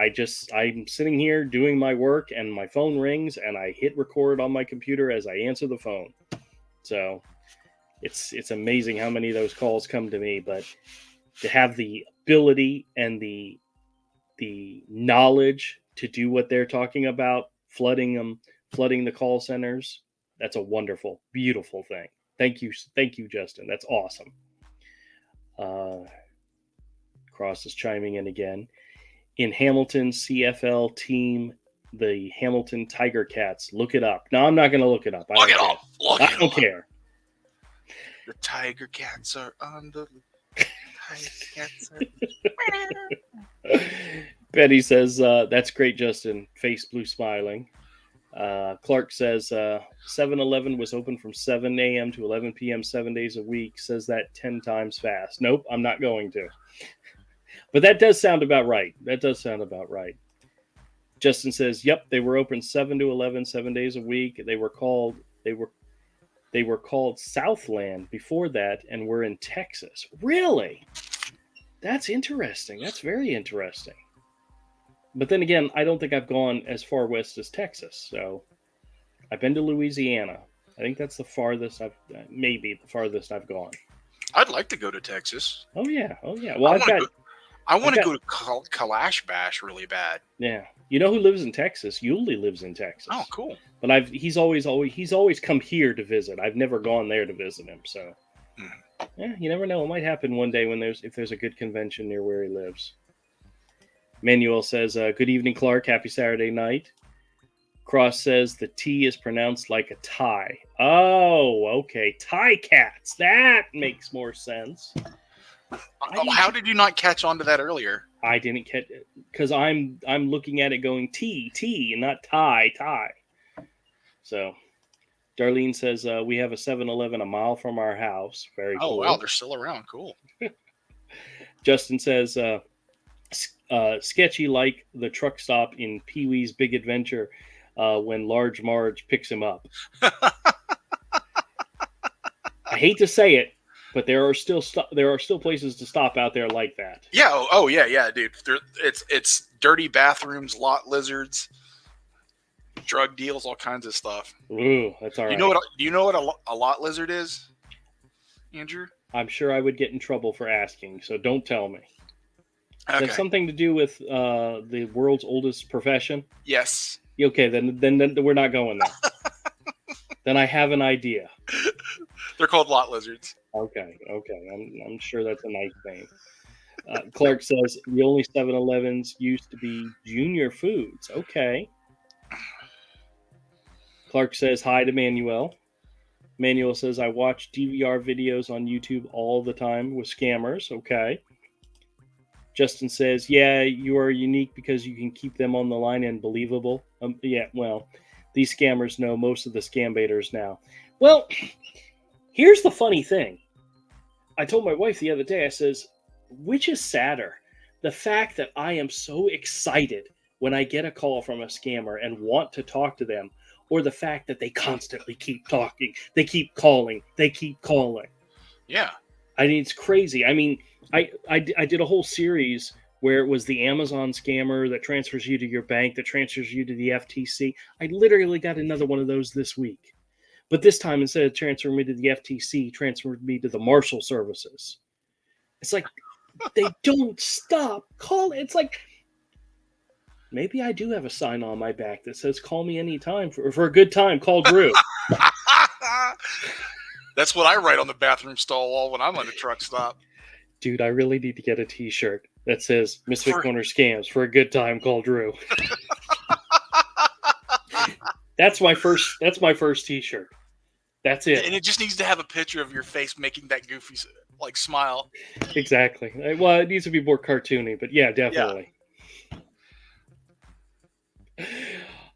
I'm sitting here doing my work and my phone rings and I hit record on my computer as I answer the phone. So it's amazing how many of those calls come to me, but to have the ability and the knowledge to do what they're talking about, flooding the call centers, that's a wonderful, beautiful thing. Thank you, Justin. That's awesome. Cross is chiming in again. In Hamilton CFL team, the Hamilton Tiger Cats. Look it up. No, I'm not going to look it up. Look it up. I don't care. The Tiger Cats are on the Tiger Cats are... Betty says, that's great, Justin. Face blue smiling. Clark says 7-Eleven was open from 7 a.m. to 11 p.m. 7 days a week. Says that 10 times fast. Nope, I'm not going to. But that does sound about right. Justin says, yep, they were open 7 to 11, 7 days a week. They were called Southland before that and were in Texas. Really? That's interesting. That's very interesting. But then again, I don't think I've gone as far west as Texas. So I've been to Louisiana. I think that's the farthest I've gone. I'd like to go to Texas. Oh yeah. Well, I want to go to Kalash Bash really bad. Yeah. You know who lives in Texas? Yuli lives in Texas. Oh, cool. But he's always come here to visit. I've never gone there to visit him. So yeah, you never know. It might happen one day if there's a good convention near where he lives. Manuel says, good evening, Clark. Happy Saturday night. Cross says the T is pronounced like a tie. Oh, okay. Tie cats. That makes more sense. How did you not catch on to that earlier? I didn't catch it because I'm looking at it going T, and not tie. So Darlene says, we have a 7-Eleven a mile from our house. Very cool. Oh, wow. They're still around. Cool. Justin says, sketchy like the truck stop in Pee-wee's Big Adventure when Large Marge picks him up. I hate to say it, but there are still places to stop out there like that. Yeah. Oh yeah, dude. It's dirty bathrooms, lot lizards, drug deals, all kinds of stuff. Ooh, that's all right. Do you know what a lot lizard is, Andrew? I'm sure I would get in trouble for asking, so don't tell me. Okay. Has something to do with the world's oldest profession? Yes. Okay, then we're not going there. Then I have an idea. They're called lot lizards. Okay. I'm sure that's a nice thing. Clark says the only 7-Elevens used to be Junior Foods. Okay. Clark says hi to Manuel. Manuel says I watch DVR videos on YouTube all the time with scammers. Okay. Justin says, yeah, you are unique because you can keep them on the line and believable. Yeah, well, these scammers know most of the scam baiters now. Well, here's the funny thing. I told my wife the other day, I says, which is sadder? The fact that I am so excited when I get a call from a scammer and want to talk to them, or the fact that they constantly keep talking, they keep calling. Yeah. I mean, it's crazy. I mean, I did a whole series where it was the Amazon scammer that transfers you to your bank, that transfers you to the FTC. I literally got another one of those this week. But this time, instead of transferring me to the FTC, transferred me to the Marshal Services. It's like, they don't stop calling. It's like, maybe I do have a sign on my back that says, call me anytime for a good time, call Drew. That's what I write on the bathroom stall wall when I'm on a truck stop. Dude, I really need to get a t-shirt that says Misfit Corner Scams for a good time, call Drew. That's my first t-shirt. That's it. And it just needs to have a picture of your face making that goofy smile. Exactly. Well, it needs to be more cartoony, but yeah, definitely.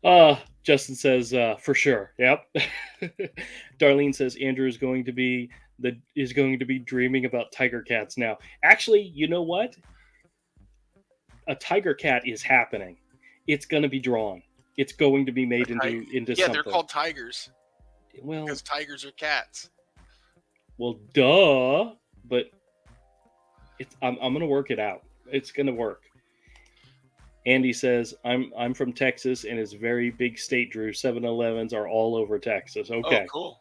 Yeah. Justin says, for sure. Yep. Darlene says Andrew is going to be dreaming about tiger cats now. Actually, you know what? A tiger cat is happening. It's going to be drawn. It's going to be made into something. Yeah, they're called tigers. Well, because tigers are cats. Well, duh. But I'm going to work it out. It's going to work. Andy says, I'm from Texas and it's very big state, Drew. 7-Elevens are all over Texas. Oh, Okay. cool.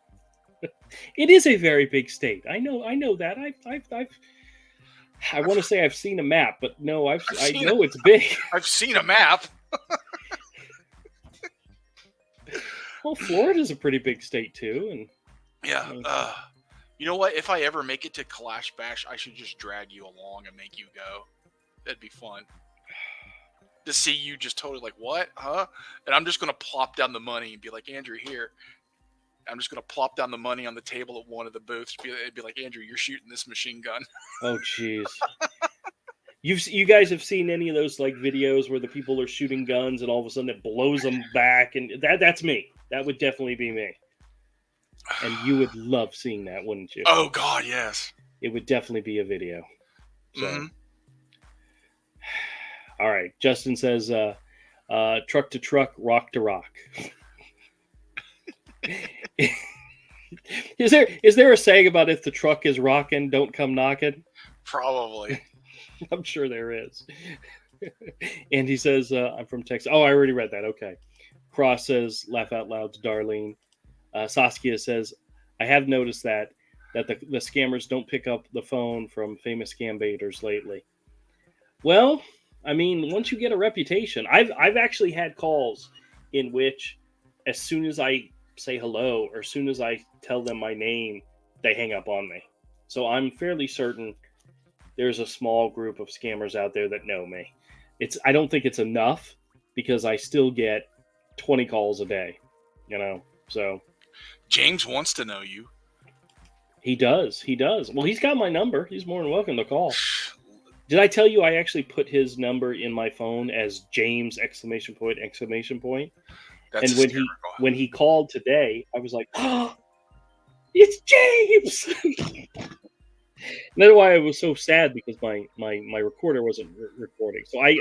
It is a very big state. I know that. I want to say I've seen a map, but no, I know it's big. I've seen a map. Well, Florida's a pretty big state too, and yeah. You know what? If I ever make it to Clash Bash, I should just drag you along and make you go. That'd be fun. To see you just totally like, what? Huh? And I'm just going to plop down the money and be like, Andrew, here. I'm just going to plop down the money on the table at one of the booths. It'd be like, Andrew, you're shooting this machine gun. Oh, jeez. You guys have seen any of those like videos where the people are shooting guns and all of a sudden it blows them back? And that's me. That would definitely be me. And you would love seeing that, wouldn't you? Oh, God, yes. It would definitely be a video. So. Mm-hmm. All right. Justin says, truck to truck, rock to rock. Is there a saying about if the truck is rocking, don't come knocking? Probably. I'm sure there is. And he says, I'm from Texas. Oh, I already read that. Okay. Cross says, laugh out loud to Darlene. Saskia says, I have noticed that the scammers don't pick up the phone from famous scam baiters lately. Well, I mean, once you get a reputation, I've actually had calls in which as soon as I say hello or as soon as I tell them my name, they hang up on me. So I'm fairly certain there's a small group of scammers out there that know me. I don't think it's enough because I still get 20 calls a day, so. James wants to know you. He does. Well, he's got my number. He's more than welcome to call. Did I tell you I actually put his number in my phone as James ! That's and when he called today, I was like, oh, it's James! And that's why I was so sad because my recorder wasn't recording. So I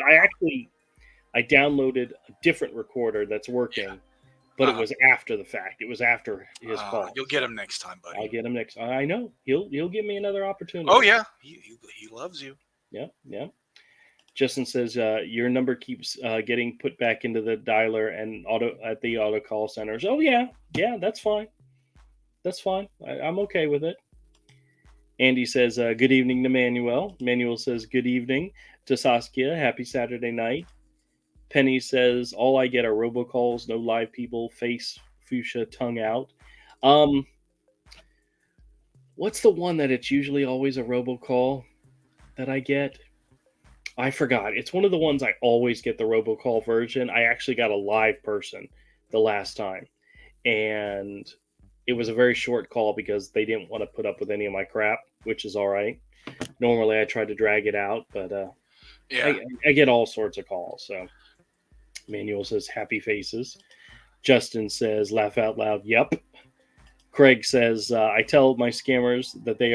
downloaded a different recorder that's working, but it was after the fact. It was after his call. You'll get him next time, buddy. I'll get him next. I know he'll give me another opportunity. Oh yeah, he loves you. Yeah. Justin says your number keeps getting put back into the dialer and at the auto call centers. Oh yeah, that's fine. That's fine. I'm okay with it. Andy says good evening to Manuel. Manuel says good evening to Saskia. Happy Saturday night. Penny says all I get are robocalls, no live people, face fuchsia, tongue out. What's the one that it's usually always a robocall that I get? I forgot. It's one of the ones I always get the robocall version. I actually got a live person the last time. And it was a very short call because they didn't want to put up with any of my crap, which is all right. Normally I try to drag it out, but I get all sorts of calls. So Manuel says happy faces. Justin says laugh out loud. Yep. Craig says I tell my scammers that they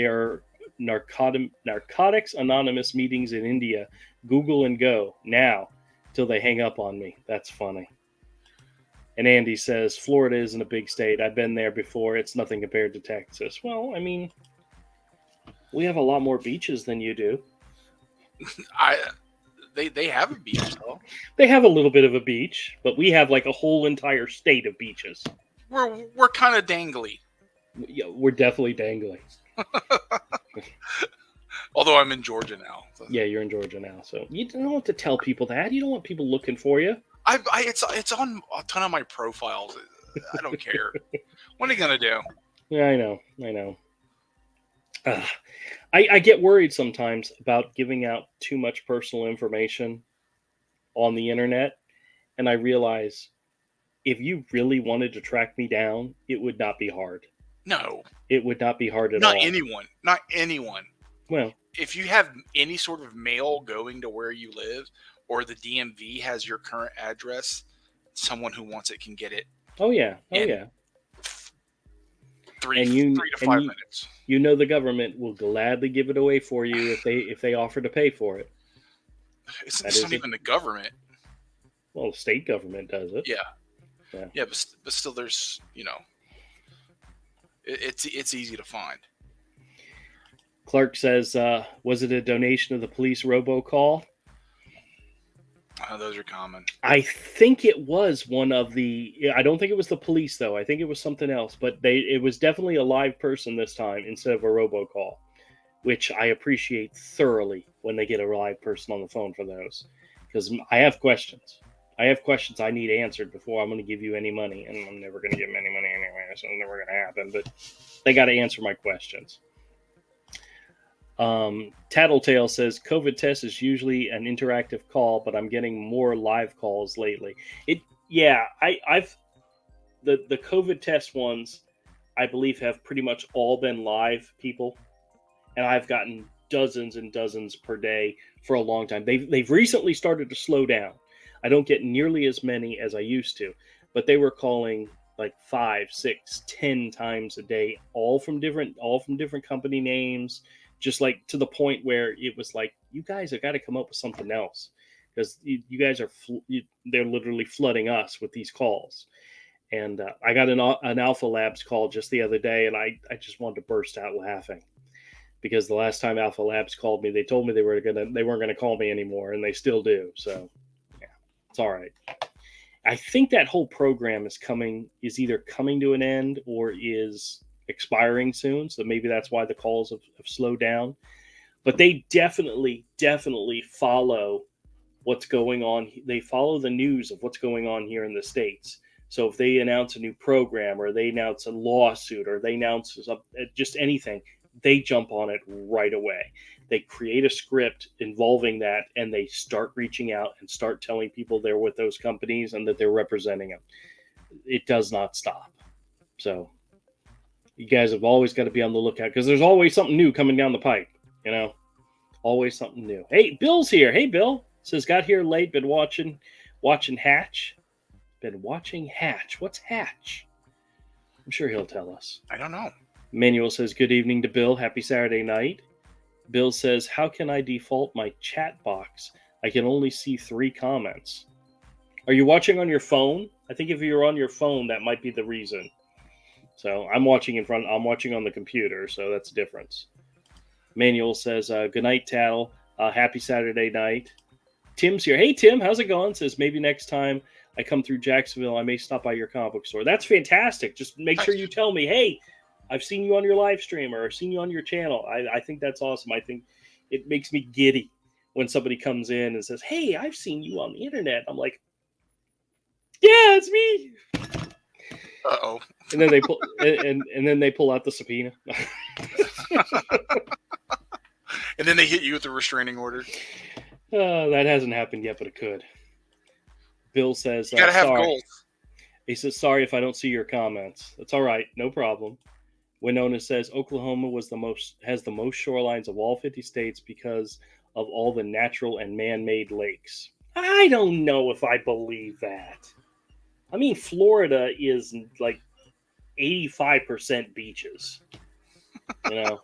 are Narcotics Anonymous meetings in India. Google and go now till they hang up on me. That's funny. And Andy says Florida isn't a big state. I've been there before. It's nothing compared to Texas. Well, I mean, we have a lot more beaches than you do. They have a beach though. They have a little bit of a beach, but we have like a whole entire state of beaches. We're kind of dangly. Yeah, we're definitely dangly. Although I'm in Georgia now. So. Yeah, you're in Georgia now, so you don't have to tell people that. You don't want people looking for you. It's on a ton of my profiles. I don't care. What are you gonna do? Yeah, I know. I get worried sometimes about giving out too much personal information on the internet, and I realize if you really wanted to track me down, it would not be hard. No. It would not be hard at all. Not anyone. Well, if you have any sort of mail going to where you live, or the DMV has your current address, someone who wants it can get it. Oh yeah. 3 to 5 minutes. You know the government will gladly give it away for you if they offer to pay for it. It's not even the government. Well, the state government does it. Yeah, but still, there's it's easy to find. Clark says, was it a donation of the police robocall? Those are common. I think it was one of the. I don't think it was the police though. I think it was something else. But it was definitely a live person this time instead of a robocall, which I appreciate thoroughly when they get a live person on the phone for those, because I have questions. I have questions I need answered before I'm going to give you any money, and I'm never going to give them any money anyway, so it's never going to happen. But they got to answer my questions. Tattletale says COVID test is usually an interactive call, but I'm getting more live calls lately. I've the COVID test ones, I believe, have pretty much all been live people, and I've gotten dozens and dozens per day for a long time. They've recently started to slow down. I don't get nearly as many as I used to, but they were calling like 5, 6, 10 times a day, all from different company names, just like to the point where it was like, you guys have got to come up with something else, because you guys are they're literally flooding us with these calls. And I got an Alpha Labs call just the other day, and I just wanted to burst out laughing, because the last time Alpha Labs called me, they told me they weren't gonna call me anymore, and they still do. So yeah, it's all right. I think that whole program is either coming to an end or is expiring soon. So maybe that's why the calls have slowed down. But they definitely follow what's going on. They follow the news of what's going on here in the States. So if they announce a new program, or they announce a lawsuit, or they announce just anything, they jump on it right away. They create a script involving that, and they start reaching out and start telling people they're with those companies and that they're representing them. It does not stop. So you guys have always got to be on the lookout, because there's always something new coming down the pipe, always something new. Hey, Bill's here. Hey, Bill says, got here late, been watching Hatch. Been watching Hatch. What's Hatch? I'm sure he'll tell us. I don't know. Manuel says, good evening to Bill. Happy Saturday night. Bill says, how can I default my chat box? I can only see 3 comments. Are you watching on your phone? I think if you're on your phone, that might be the reason. So I'm watching on the computer, so that's the difference. Manuel says, good night, Tattle. Happy Saturday night. Tim's here. Hey, Tim, how's it going? Says, maybe next time I come through Jacksonville, I may stop by your comic book store. That's fantastic. Just make sure you tell me, hey, I've seen you on your live stream, or I've seen you on your channel. I think that's awesome. I think it makes me giddy when somebody comes in and says, hey, I've seen you on the internet. I'm like, yeah, it's me. Uh-oh. And then they pull and then they pull out the subpoena. And then they hit you with the restraining order. That hasn't happened yet, but it could. Bill says, you gotta have sorry. goals. He says, sorry if I don't see your comments. That's all right. No problem. Winona says, Oklahoma has the most shorelines of all 50 states because of all the natural and man-made lakes. I don't know if I believe that. I mean, Florida is like 85% beaches. I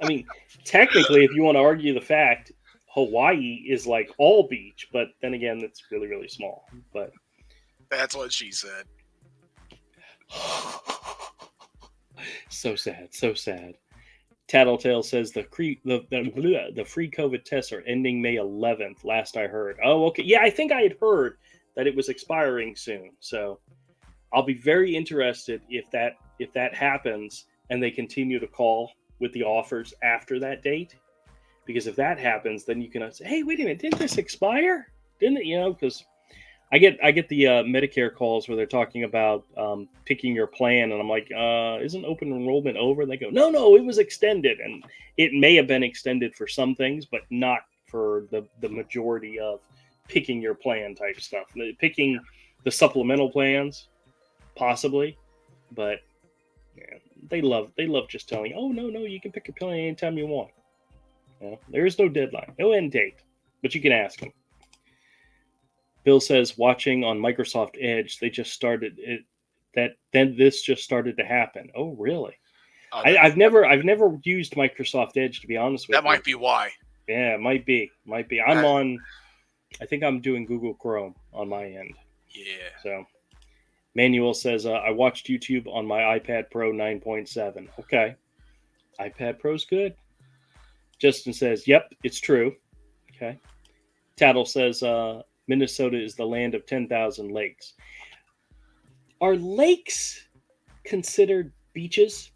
mean, technically, if you want to argue the fact, Hawaii is like all beach, but then again, it's really, really small. But that's what she said. So sad, so sad. Tattletale says the free COVID tests are ending May 11th. Last I heard. Oh, okay. Yeah, I think I had heard that it was expiring soon. So I'll be very interested if that happens and they continue to call with the offers after that date. Because if that happens, then you can say, hey, wait a minute, didn't this expire? Didn't it? Because I get the Medicare calls where they're talking about picking your plan, and I'm like, isn't open enrollment over? And they go, no, it was extended, and it may have been extended for some things, but not for the majority of picking your plan type stuff. Picking the supplemental plans, possibly, but yeah, they love just telling you, oh no, you can pick your plan anytime you want. There is no deadline, no end date, but you can ask them. Bill says, watching on Microsoft Edge, they just started it. Then this just started to happen. Oh, really? I've never used Microsoft Edge, to be honest with you. That might be why. Yeah, it might be. I think I'm doing Google Chrome on my end. Yeah. So, Manuel says, I watched YouTube on my iPad Pro 9.7. Okay. iPad Pro's good. Justin says, yep, it's true. Okay. Tattle says, Minnesota is the land of 10,000 lakes. Are lakes considered beaches?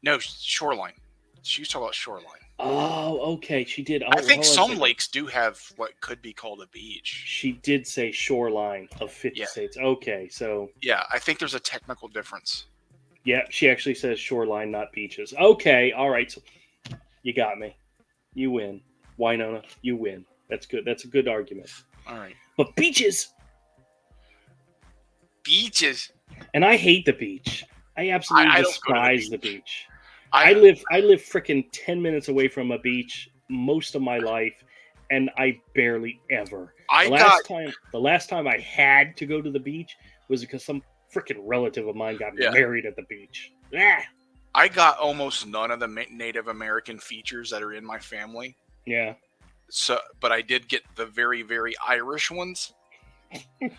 No, shoreline. She was talking about shoreline. Oh, okay. She did. I think Hold on a some second. lakes do have what could be called a beach. She did say shoreline of 50 Yeah. states. Okay, so Yeah, I think there's a technical difference. yeah, she actually says shoreline, not beaches. Okay, all right. So you got me. You win. Winona, you win. That's good. That's a good argument. All right. But beaches, Beaches. and I hate the beach. I absolutely I don't go to the despise the beach. beach. I I live freaking 10 minutes away from a beach most of my life, and I barely ever. The last time I had to go to the beach was because some freaking relative of mine got married at the beach. Ah. I got almost none of the Native American features that are in my family. Yeah. So, but I did get the very, very Irish ones.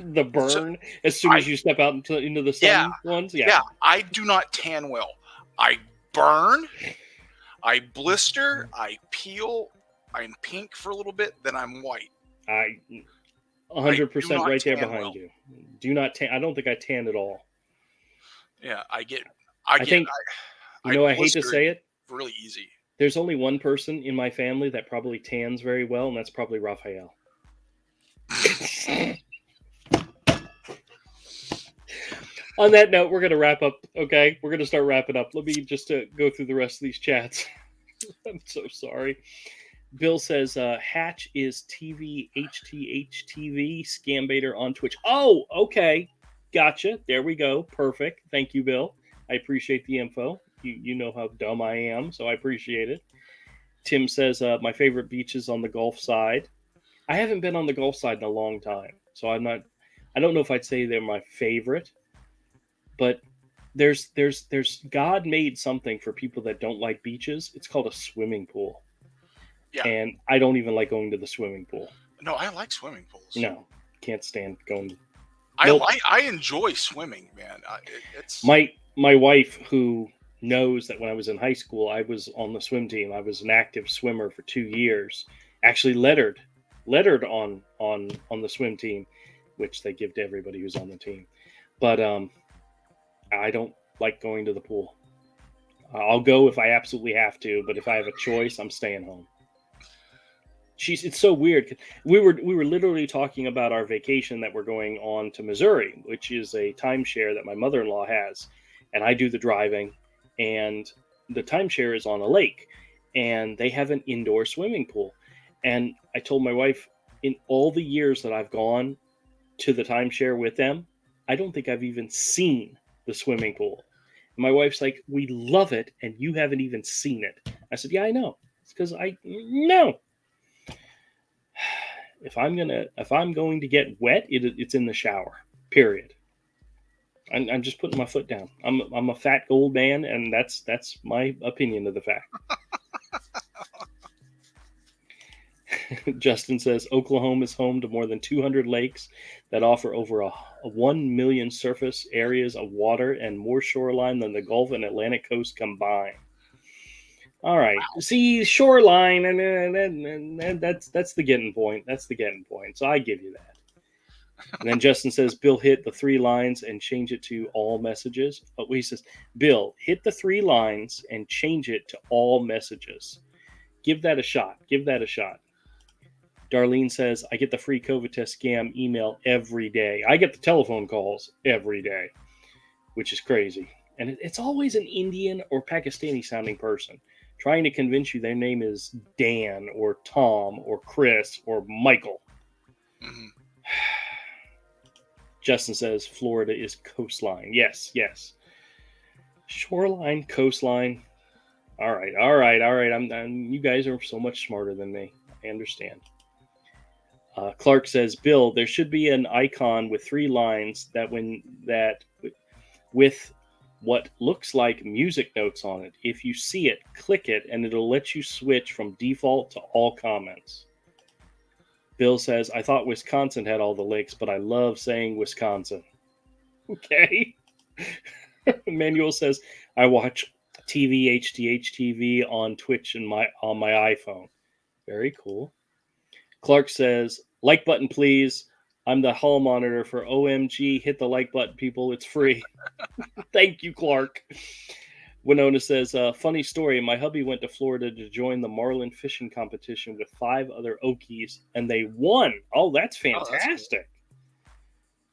The burn as soon as you step out into the sun ones. Yeah. Yeah. I do not tan well. I burn. I blister. I peel. I'm pink for a little bit. Then I'm white. 100% right there behind you. Do not tan. I don't think I tan at all. Yeah, I hate to say it. Really easy. There's only one person in my family that probably tans very well, and that's probably Raphael. On that note, we're going to wrap up, okay? We're going to start wrapping up. Let me just go through the rest of these chats. I'm so sorry. Bill says, Hatch is TV, HTHTV, Scam Baiter on Twitch. Oh, okay. Gotcha. There we go. Perfect. Thank you, Bill. I appreciate the info. You know how dumb I am, so I appreciate it. Tim says, my favorite beach is on the Gulf side. I haven't been on the Gulf side in a long time, so I don't know if I'd say they're my favorite, but there's God made something for people that don't like beaches. It's called a swimming pool. Yeah. And I don't even like going to the swimming pool. No, I like swimming pools. No, can't stand going. I enjoy swimming, man. It's my wife, who knows that when I was in high school, I was on the swim team. I was an active swimmer for 2 years. Actually lettered on the swim team, which they give to everybody who's on the team. But I don't like going to the pool. I'll go if I absolutely have to, but if I have a choice, I'm staying home. It's so weird. We were literally talking about our vacation that we're going on to Missouri, which is a timeshare that my mother-in-law has, and I do the driving, and the timeshare is on a lake, and they have an indoor swimming pool. And I told my wife, in all the years that I've gone to the timeshare with them, I don't think I've even seen the swimming pool. And my wife's like, we love it, and you haven't even seen it. I said, yeah, I know. It's because no. If I'm going to get wet, it's in the shower. Period. I'm just putting my foot down. I'm a fat old man, and that's my opinion of the fact. Justin says Oklahoma is home to more than 200 lakes that offer over a 1 million surface areas of water and more shoreline than the Gulf and Atlantic coast combined. All right. Wow. See, shoreline, and that's the getting point. That's the getting point. So I give you that. And then Justin says, Bill, hit the 3 lines and change it to all messages. Oh, he says, Bill, hit the 3 lines and change it to all messages. Give that a shot. Give that a shot. Darlene says, I get the free COVID test scam email every day. I get the telephone calls every day, which is crazy. And it's always an Indian or Pakistani sounding person trying to convince you their name is Dan or Tom or Chris or Michael. Mm-hmm. Justin says Florida is coastline. Yes. Shoreline, coastline. All right. You guys are so much smarter than me. I understand. Clark says, Bill, there should be an icon with 3 lines with what looks like music notes on it. If you see it, click it, and it'll let you switch from default to all comments. Bill says, I thought Wisconsin had all the lakes, but I love saying Wisconsin. Okay. Manuel says, I watch TV, HTV on Twitch and on my iPhone. Very cool. Clark says, Like button, please. I'm the hall monitor for OMG. Hit the like button, people. It's free. Thank you, Clark. Winona says, funny story. My hubby went to Florida to join the marlin fishing competition with 5 other Okies, and they won. Oh, that's Oh, that's cool. fantastic.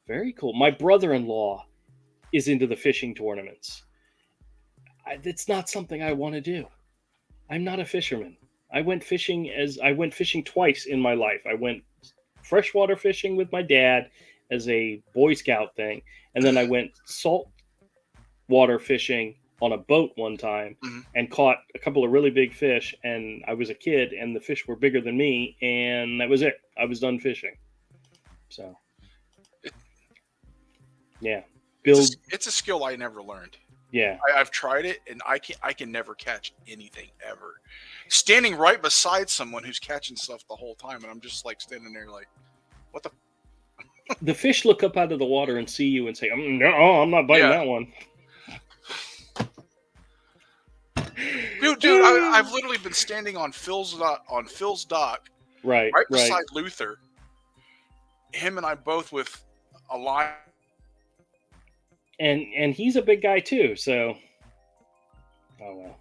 Very cool. My brother-in-law is into the fishing tournaments. It's not something I want to do. I'm not a fisherman. I went fishing twice in my life. I went freshwater fishing with my dad as a Boy Scout thing, and then I went salt water fishing on a boat one time and caught a couple of really big fish. And I was a kid, and the fish were bigger than me, and that was it. I was done fishing. So, yeah, it's a skill I never learned. Yeah, I've tried it, and I can never catch anything ever. Standing right beside someone who's catching stuff the whole time, and I'm just like standing there like, what the? The fish look up out of the water and see you and say, "No, I'm not biting that one." Dude, I've literally been standing on Phil's dock, right beside Luther. Him and I both with a line. And he's a big guy too, so. Oh well.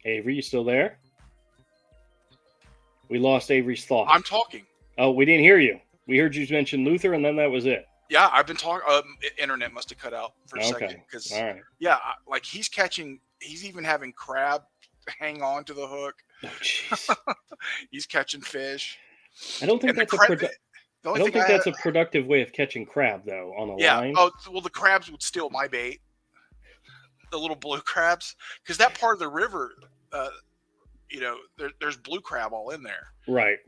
Avery, you still there? We lost Avery's thought. I'm talking. Oh, we didn't hear you. We heard you mention Luther, and then that was it. Yeah, I've been talking. Internet must have cut out for a second because. All right. Yeah, like he's catching. He's even having crab hang on to the hook. Oh, jeez. He's catching fish. I don't think that's a productive way of catching crab, though, on a line. Oh, well, the crabs would steal my bait. The little blue crabs, because that part of the river, there's blue crab all in there. Right.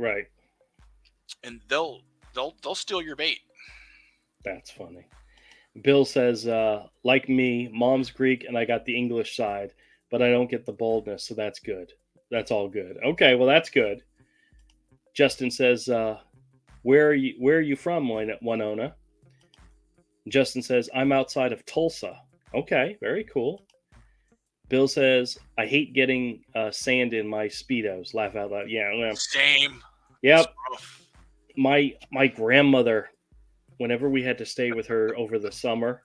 And they'll steal your bait. That's funny. Bill says, like me, mom's Greek and I got the English side, but I don't get the boldness, so that's good. That's all good. Okay, well, that's good. Justin says, where are you from, Winona? Justin says, I'm outside of Tulsa. Okay, very cool. Bill says, I hate getting sand in my Speedos. Laugh out loud. Yeah. Same. Yep. My grandmother, whenever we had to stay with her over the summer,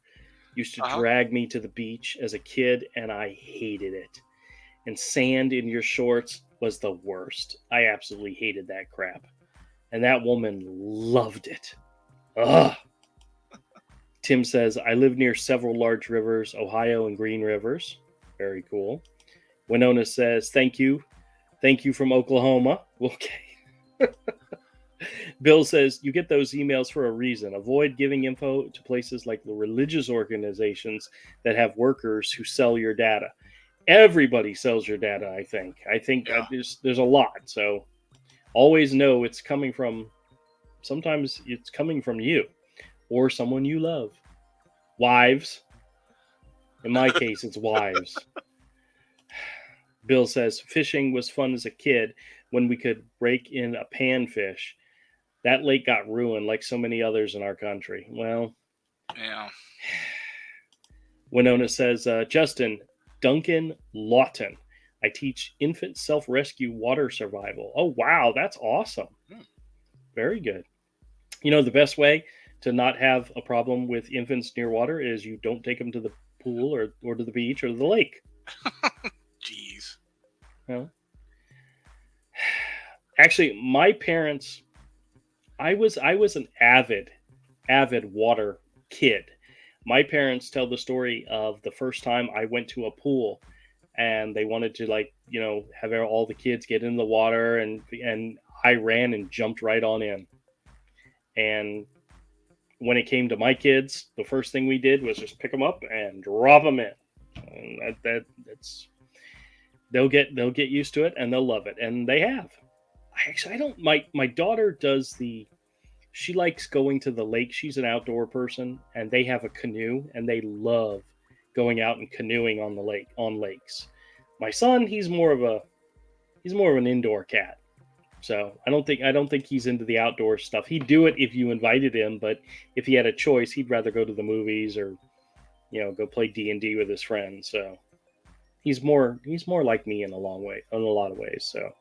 used to drag me to the beach as a kid, and I hated it. And sand in your shorts was the worst. I absolutely hated that crap. And that woman loved it. Ugh. Tim says, I live near several large rivers, Ohio and Green Rivers. Very cool. Winona says, thank you. Thank you from Oklahoma. Okay. Bill says, you get those emails for a reason. Avoid giving info to places like the religious organizations that have workers who sell your data. Everybody sells your data, I think. There's a lot. So always know sometimes it's coming from you or someone you love. Wives. In my case, it's wives. Bill says, fishing was fun as a kid when we could rake in a panfish. That lake got ruined like so many others in our country. Well, yeah. Winona says, Justin, Duncan Lawton. I teach infant self-rescue water survival. Oh, wow. That's awesome. Very good. The best way to not have a problem with infants near water is you don't take them to the pool or to the beach or to the lake. Jeez. Well, actually, my parents, I was an avid water kid. My parents tell the story of the first time I went to a pool and they wanted to have all the kids get in the water and I ran and jumped right on in. And when it came to my kids, the first thing we did was just pick them up and drop them in. And that's they'll get used to it and they'll love it, and they have. I don't. My daughter does she likes going to the lake. She's an outdoor person, and they have a canoe, and they love going out and canoeing on lakes. My son, he's more of an indoor cat. So I don't think he's into the outdoor stuff. He'd do it if you invited him, but if he had a choice, he'd rather go to the movies or, go play D&D with his friends. So he's more like me in a lot of ways. So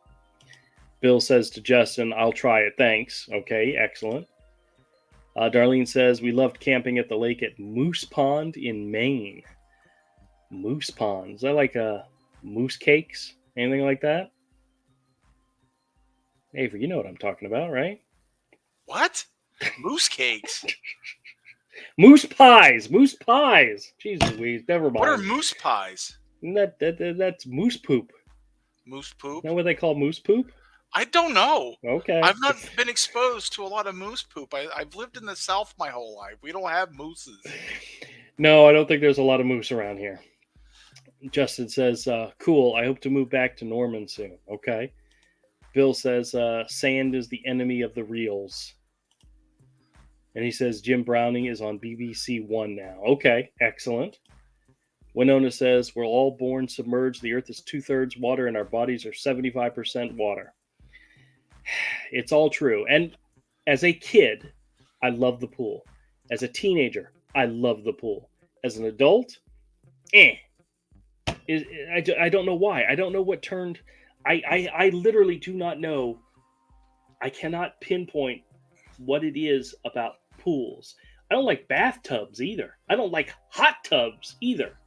Bill says to Justin, I'll try it, thanks. Okay, excellent. Darlene says, we loved camping at the lake at Moose Pond in Maine. Moose Pond. Is that like moose cakes? Anything like that? Avery, you know what I'm talking about, right? What? Moose cakes? Moose pies! Moose pies! Jeez Louise, never mind. What are moose pies? That's moose poop. Moose poop? Is that what they call moose poop? I don't know. Okay. I've not been exposed to a lot of moose poop. I've lived in the South my whole life. We don't have mooses. No, I don't think there's a lot of moose around here. Justin says, cool, I hope to move back to Norman soon. Okay. Bill says, sand is the enemy of the reels. And he says, Jim Browning is on BBC One now. Okay, excellent. Winona says, we're all born submerged. The earth is 2/3 water and our bodies are 75% water. It's all true. And as a kid, I love the pool. As a teenager, I love the pool. As an adult, I don't know why. I don't know what turned. I literally do not know. I cannot pinpoint what it is about pools. I don't like bathtubs either. I don't like hot tubs either.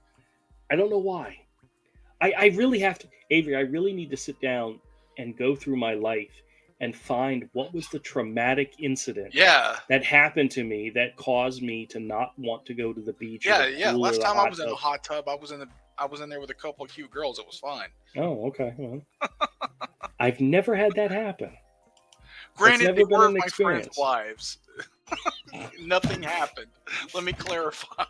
I don't know why. I really have to, Avery, I really need to sit down and go through my life and find what was the traumatic incident that happened to me that caused me to not want to go to the beach. Yeah. Last time I was in a hot tub, I was in there with a couple of cute girls. It was fine. Oh, okay. Well, I've never had that happen. Granted, they were my friends' wives. Nothing happened. Let me clarify.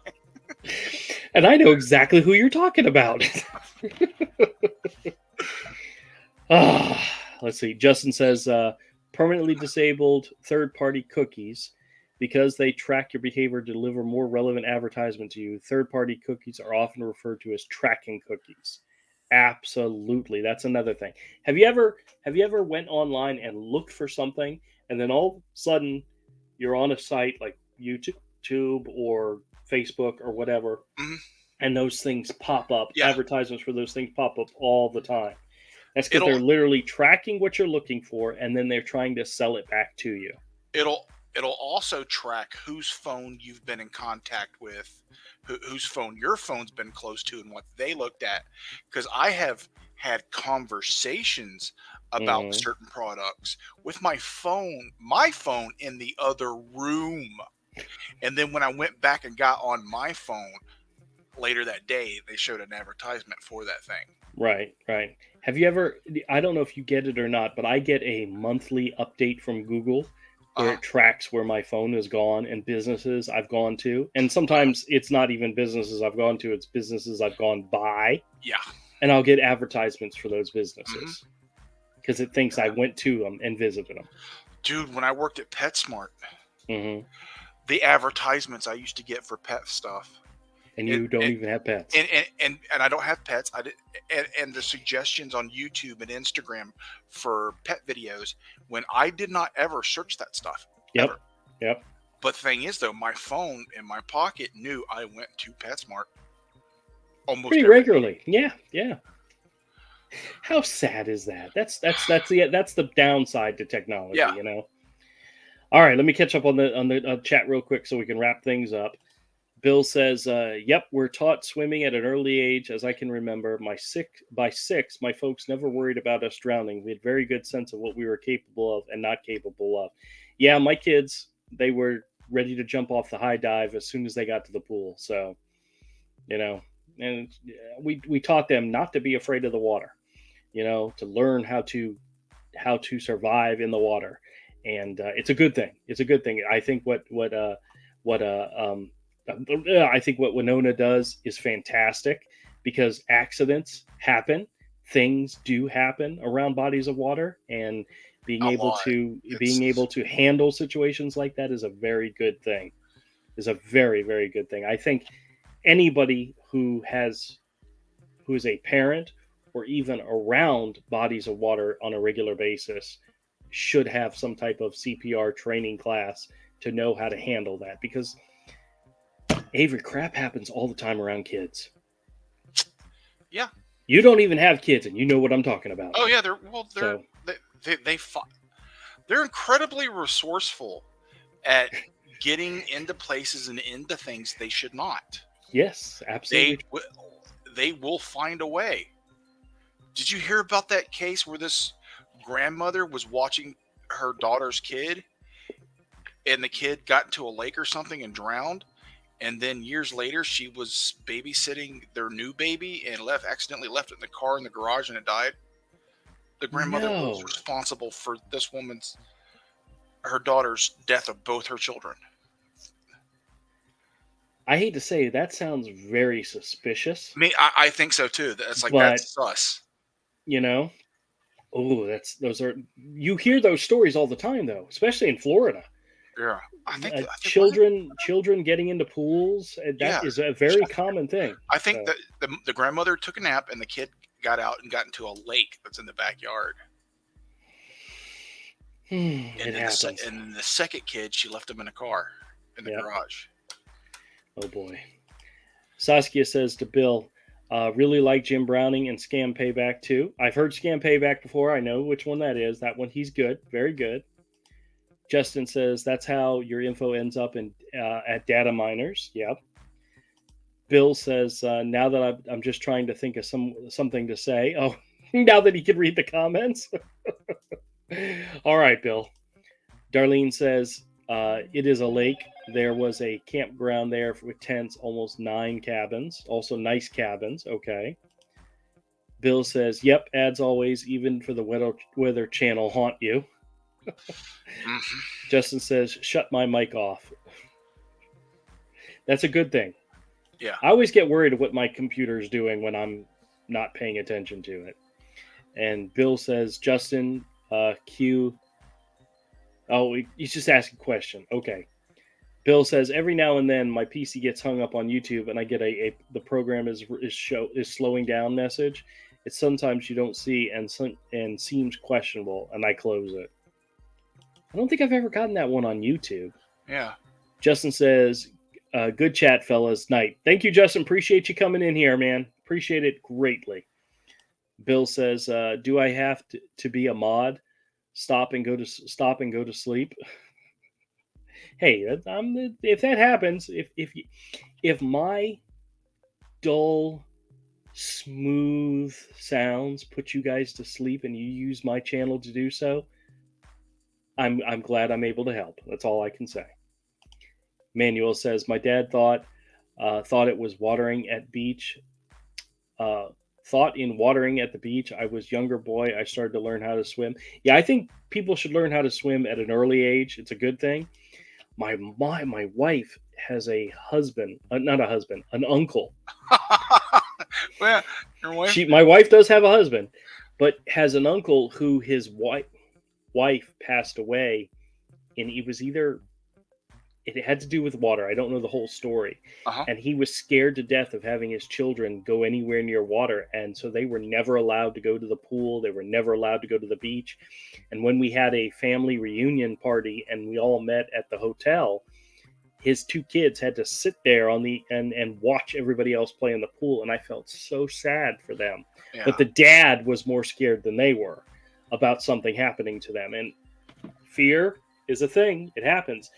And I know exactly who you're talking about. Let's see. Justin says, permanently disabled third-party cookies because they track your behavior, deliver more relevant advertisement to you. Third-party cookies are often referred to as tracking cookies. Absolutely. That's another thing. Have you ever went online and looked for something and then all of a sudden you're on a site like YouTube or Facebook or whatever, and those things pop up. Yeah. Advertisements for those things pop up all the time. That's because they're literally tracking what you're looking for, and then they're trying to sell it back to you. It'll also track whose phone you've been in contact with, whose phone your phone's been close to, and what they looked at. Because I have had conversations about certain products with my phone in the other room. And then when I went back and got on my phone later that day, they showed an advertisement for that thing. Right. Have you ever, I don't know if you get it or not, but I get a monthly update from Google where it tracks where my phone has gone and businesses I've gone to. And sometimes it's not even businesses I've gone to, it's businesses I've gone by. Yeah. And I'll get advertisements for those businesses because it thinks I went to them and visited them. Dude, when I worked at PetSmart, the advertisements I used to get for pet stuff. And you don't even have pets. And I don't have pets. And the suggestions on YouTube and Instagram for pet videos, when I did not ever search that stuff. Yep. But the thing is, though, my phone in my pocket knew I went to PetSmart almost pretty regularly. Yeah. How sad is that? That's the downside to technology, you know. All right, let me catch up on the chat real quick so we can wrap things up. Bill says, yep, we're taught swimming at an early age, as I can remember. By six, my folks never worried about us drowning. We had very good sense of what we were capable of and not capable of. Yeah, my kids, they were ready to jump off the high dive as soon as they got to the pool. So, you know, and we taught them not to be afraid of the water, you know, to learn how to survive in the water. And it's a good thing. I think what Winona does is fantastic because accidents happen. Things do happen around bodies of water, and being able to handle situations like that is a very good thing. Is a very, very good thing. I think anybody who is a parent or even around bodies of water on a regular basis should have some type of CPR training class to know how to handle that, because Avery, crap happens all the time around kids. Yeah. You don't even have kids, and you know what I'm talking about. Oh yeah, they're incredibly resourceful at getting into places and into things they should not. Yes, absolutely. They will find a way. Did you hear about that case where this grandmother was watching her daughter's kid, and the kid got into a lake or something and drowned? And then years later, she was babysitting their new baby and accidentally left it in the car in the garage, and it died. The grandmother was No. responsible for her daughter's death of both her children. I hate to say that sounds very suspicious. I mean, I think so too. That's like, But that's sus. you know, you hear those stories all the time though, especially in Florida. Yeah, I think children getting into pools. Yeah. That is a very common thing. I think that the grandmother took a nap and the kid got out and got into a lake that's in the backyard. It happens. And then the second kid, she left him in a car in the garage. Oh boy. Saskia says to Bill, really like Jim Browning and Scam Payback too. I've heard Scam Payback before. I know which one that is. That one, he's good. Very good. Justin says that's how your info ends up at data miners. Yep. Bill says, now that I'm just trying to think of something to say. Oh, now that he can read the comments. All right, Bill. Darlene says, it is a lake. There was a campground there with tents, almost 9 cabins. Also nice cabins. Okay. Bill says, yep, ads always, even for the weather channel, haunt you. Justin says, shut my mic off. That's a good thing. Yeah. I always get worried what my computer is doing when I'm not paying attention to it. And Bill says, Justin, Q. Oh, he's just asking a question. Okay. Bill says, every now and then my PC gets hung up on YouTube and I get the program is slowing down message. It's sometimes you don't see and seems questionable, and I close it. I don't think I've ever gotten that one on YouTube. Yeah. Justin says, good chat, fellas. Night. Thank you, Justin. Appreciate you coming in here, man. Appreciate it greatly. Bill says, do I have to be a mod? Stop and go to sleep. Hey, if that happens, if my dull, smooth sounds put you guys to sleep and you use my channel to do so, I'm glad I'm able to help. That's all I can say. Manuel says, my dad thought it was watering at beach. Thought in watering at the beach. I was younger boy. I started to learn how to swim. Yeah, I think people should learn how to swim at an early age. It's a good thing. My wife has a husband, not a husband, an uncle. Well, your wife? My wife does have a husband, but has an uncle who his wife passed away, and it had to do with water. I don't know the whole story. And he was scared to death of having his children go anywhere near water. And so they were never allowed to go to the pool. They were never allowed to go to the beach. And when we had a family reunion party and we all met at the hotel, his 2 kids had to sit there and watch everybody else play in the pool. And I felt so sad for them. Yeah. But the dad was more scared than they were about something happening to them. And fear is a thing. It happens.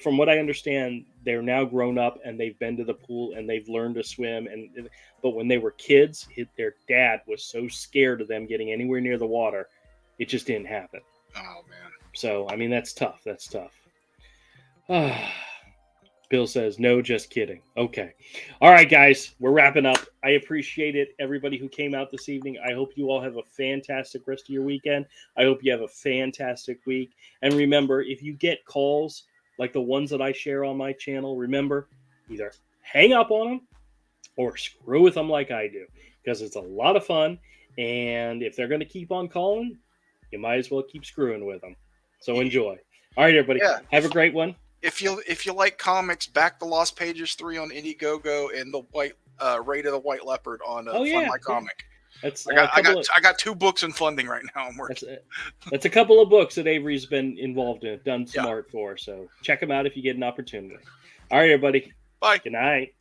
From what I understand, they're now grown up and they've been to the pool and they've learned to swim. But when they were kids, their dad was so scared of them getting anywhere near the water, it just didn't happen. Oh man. So I mean, that's tough. That's tough. Bill says, no, just kidding. Okay. All right, guys, we're wrapping up. I appreciate it. Everybody who came out this evening. I hope you all have a fantastic rest of your weekend. I hope you have a fantastic week. And remember, if you get calls like the ones that I share on my channel, remember, either hang up on them or screw with them like I do, because it's a lot of fun. And if they're going to keep on calling, you might as well keep screwing with them. So enjoy. All right, everybody. Yeah. Have a great one. If you like comics, back the Lost Pages 3 on Indiegogo and the Raid of the White Leopard on Fund My Comic. That's I got 2 books in funding right now. I'm working. That's a couple of books that Avery's been involved in, done some art for. So check them out if you get an opportunity. All right, everybody. Bye. Good night.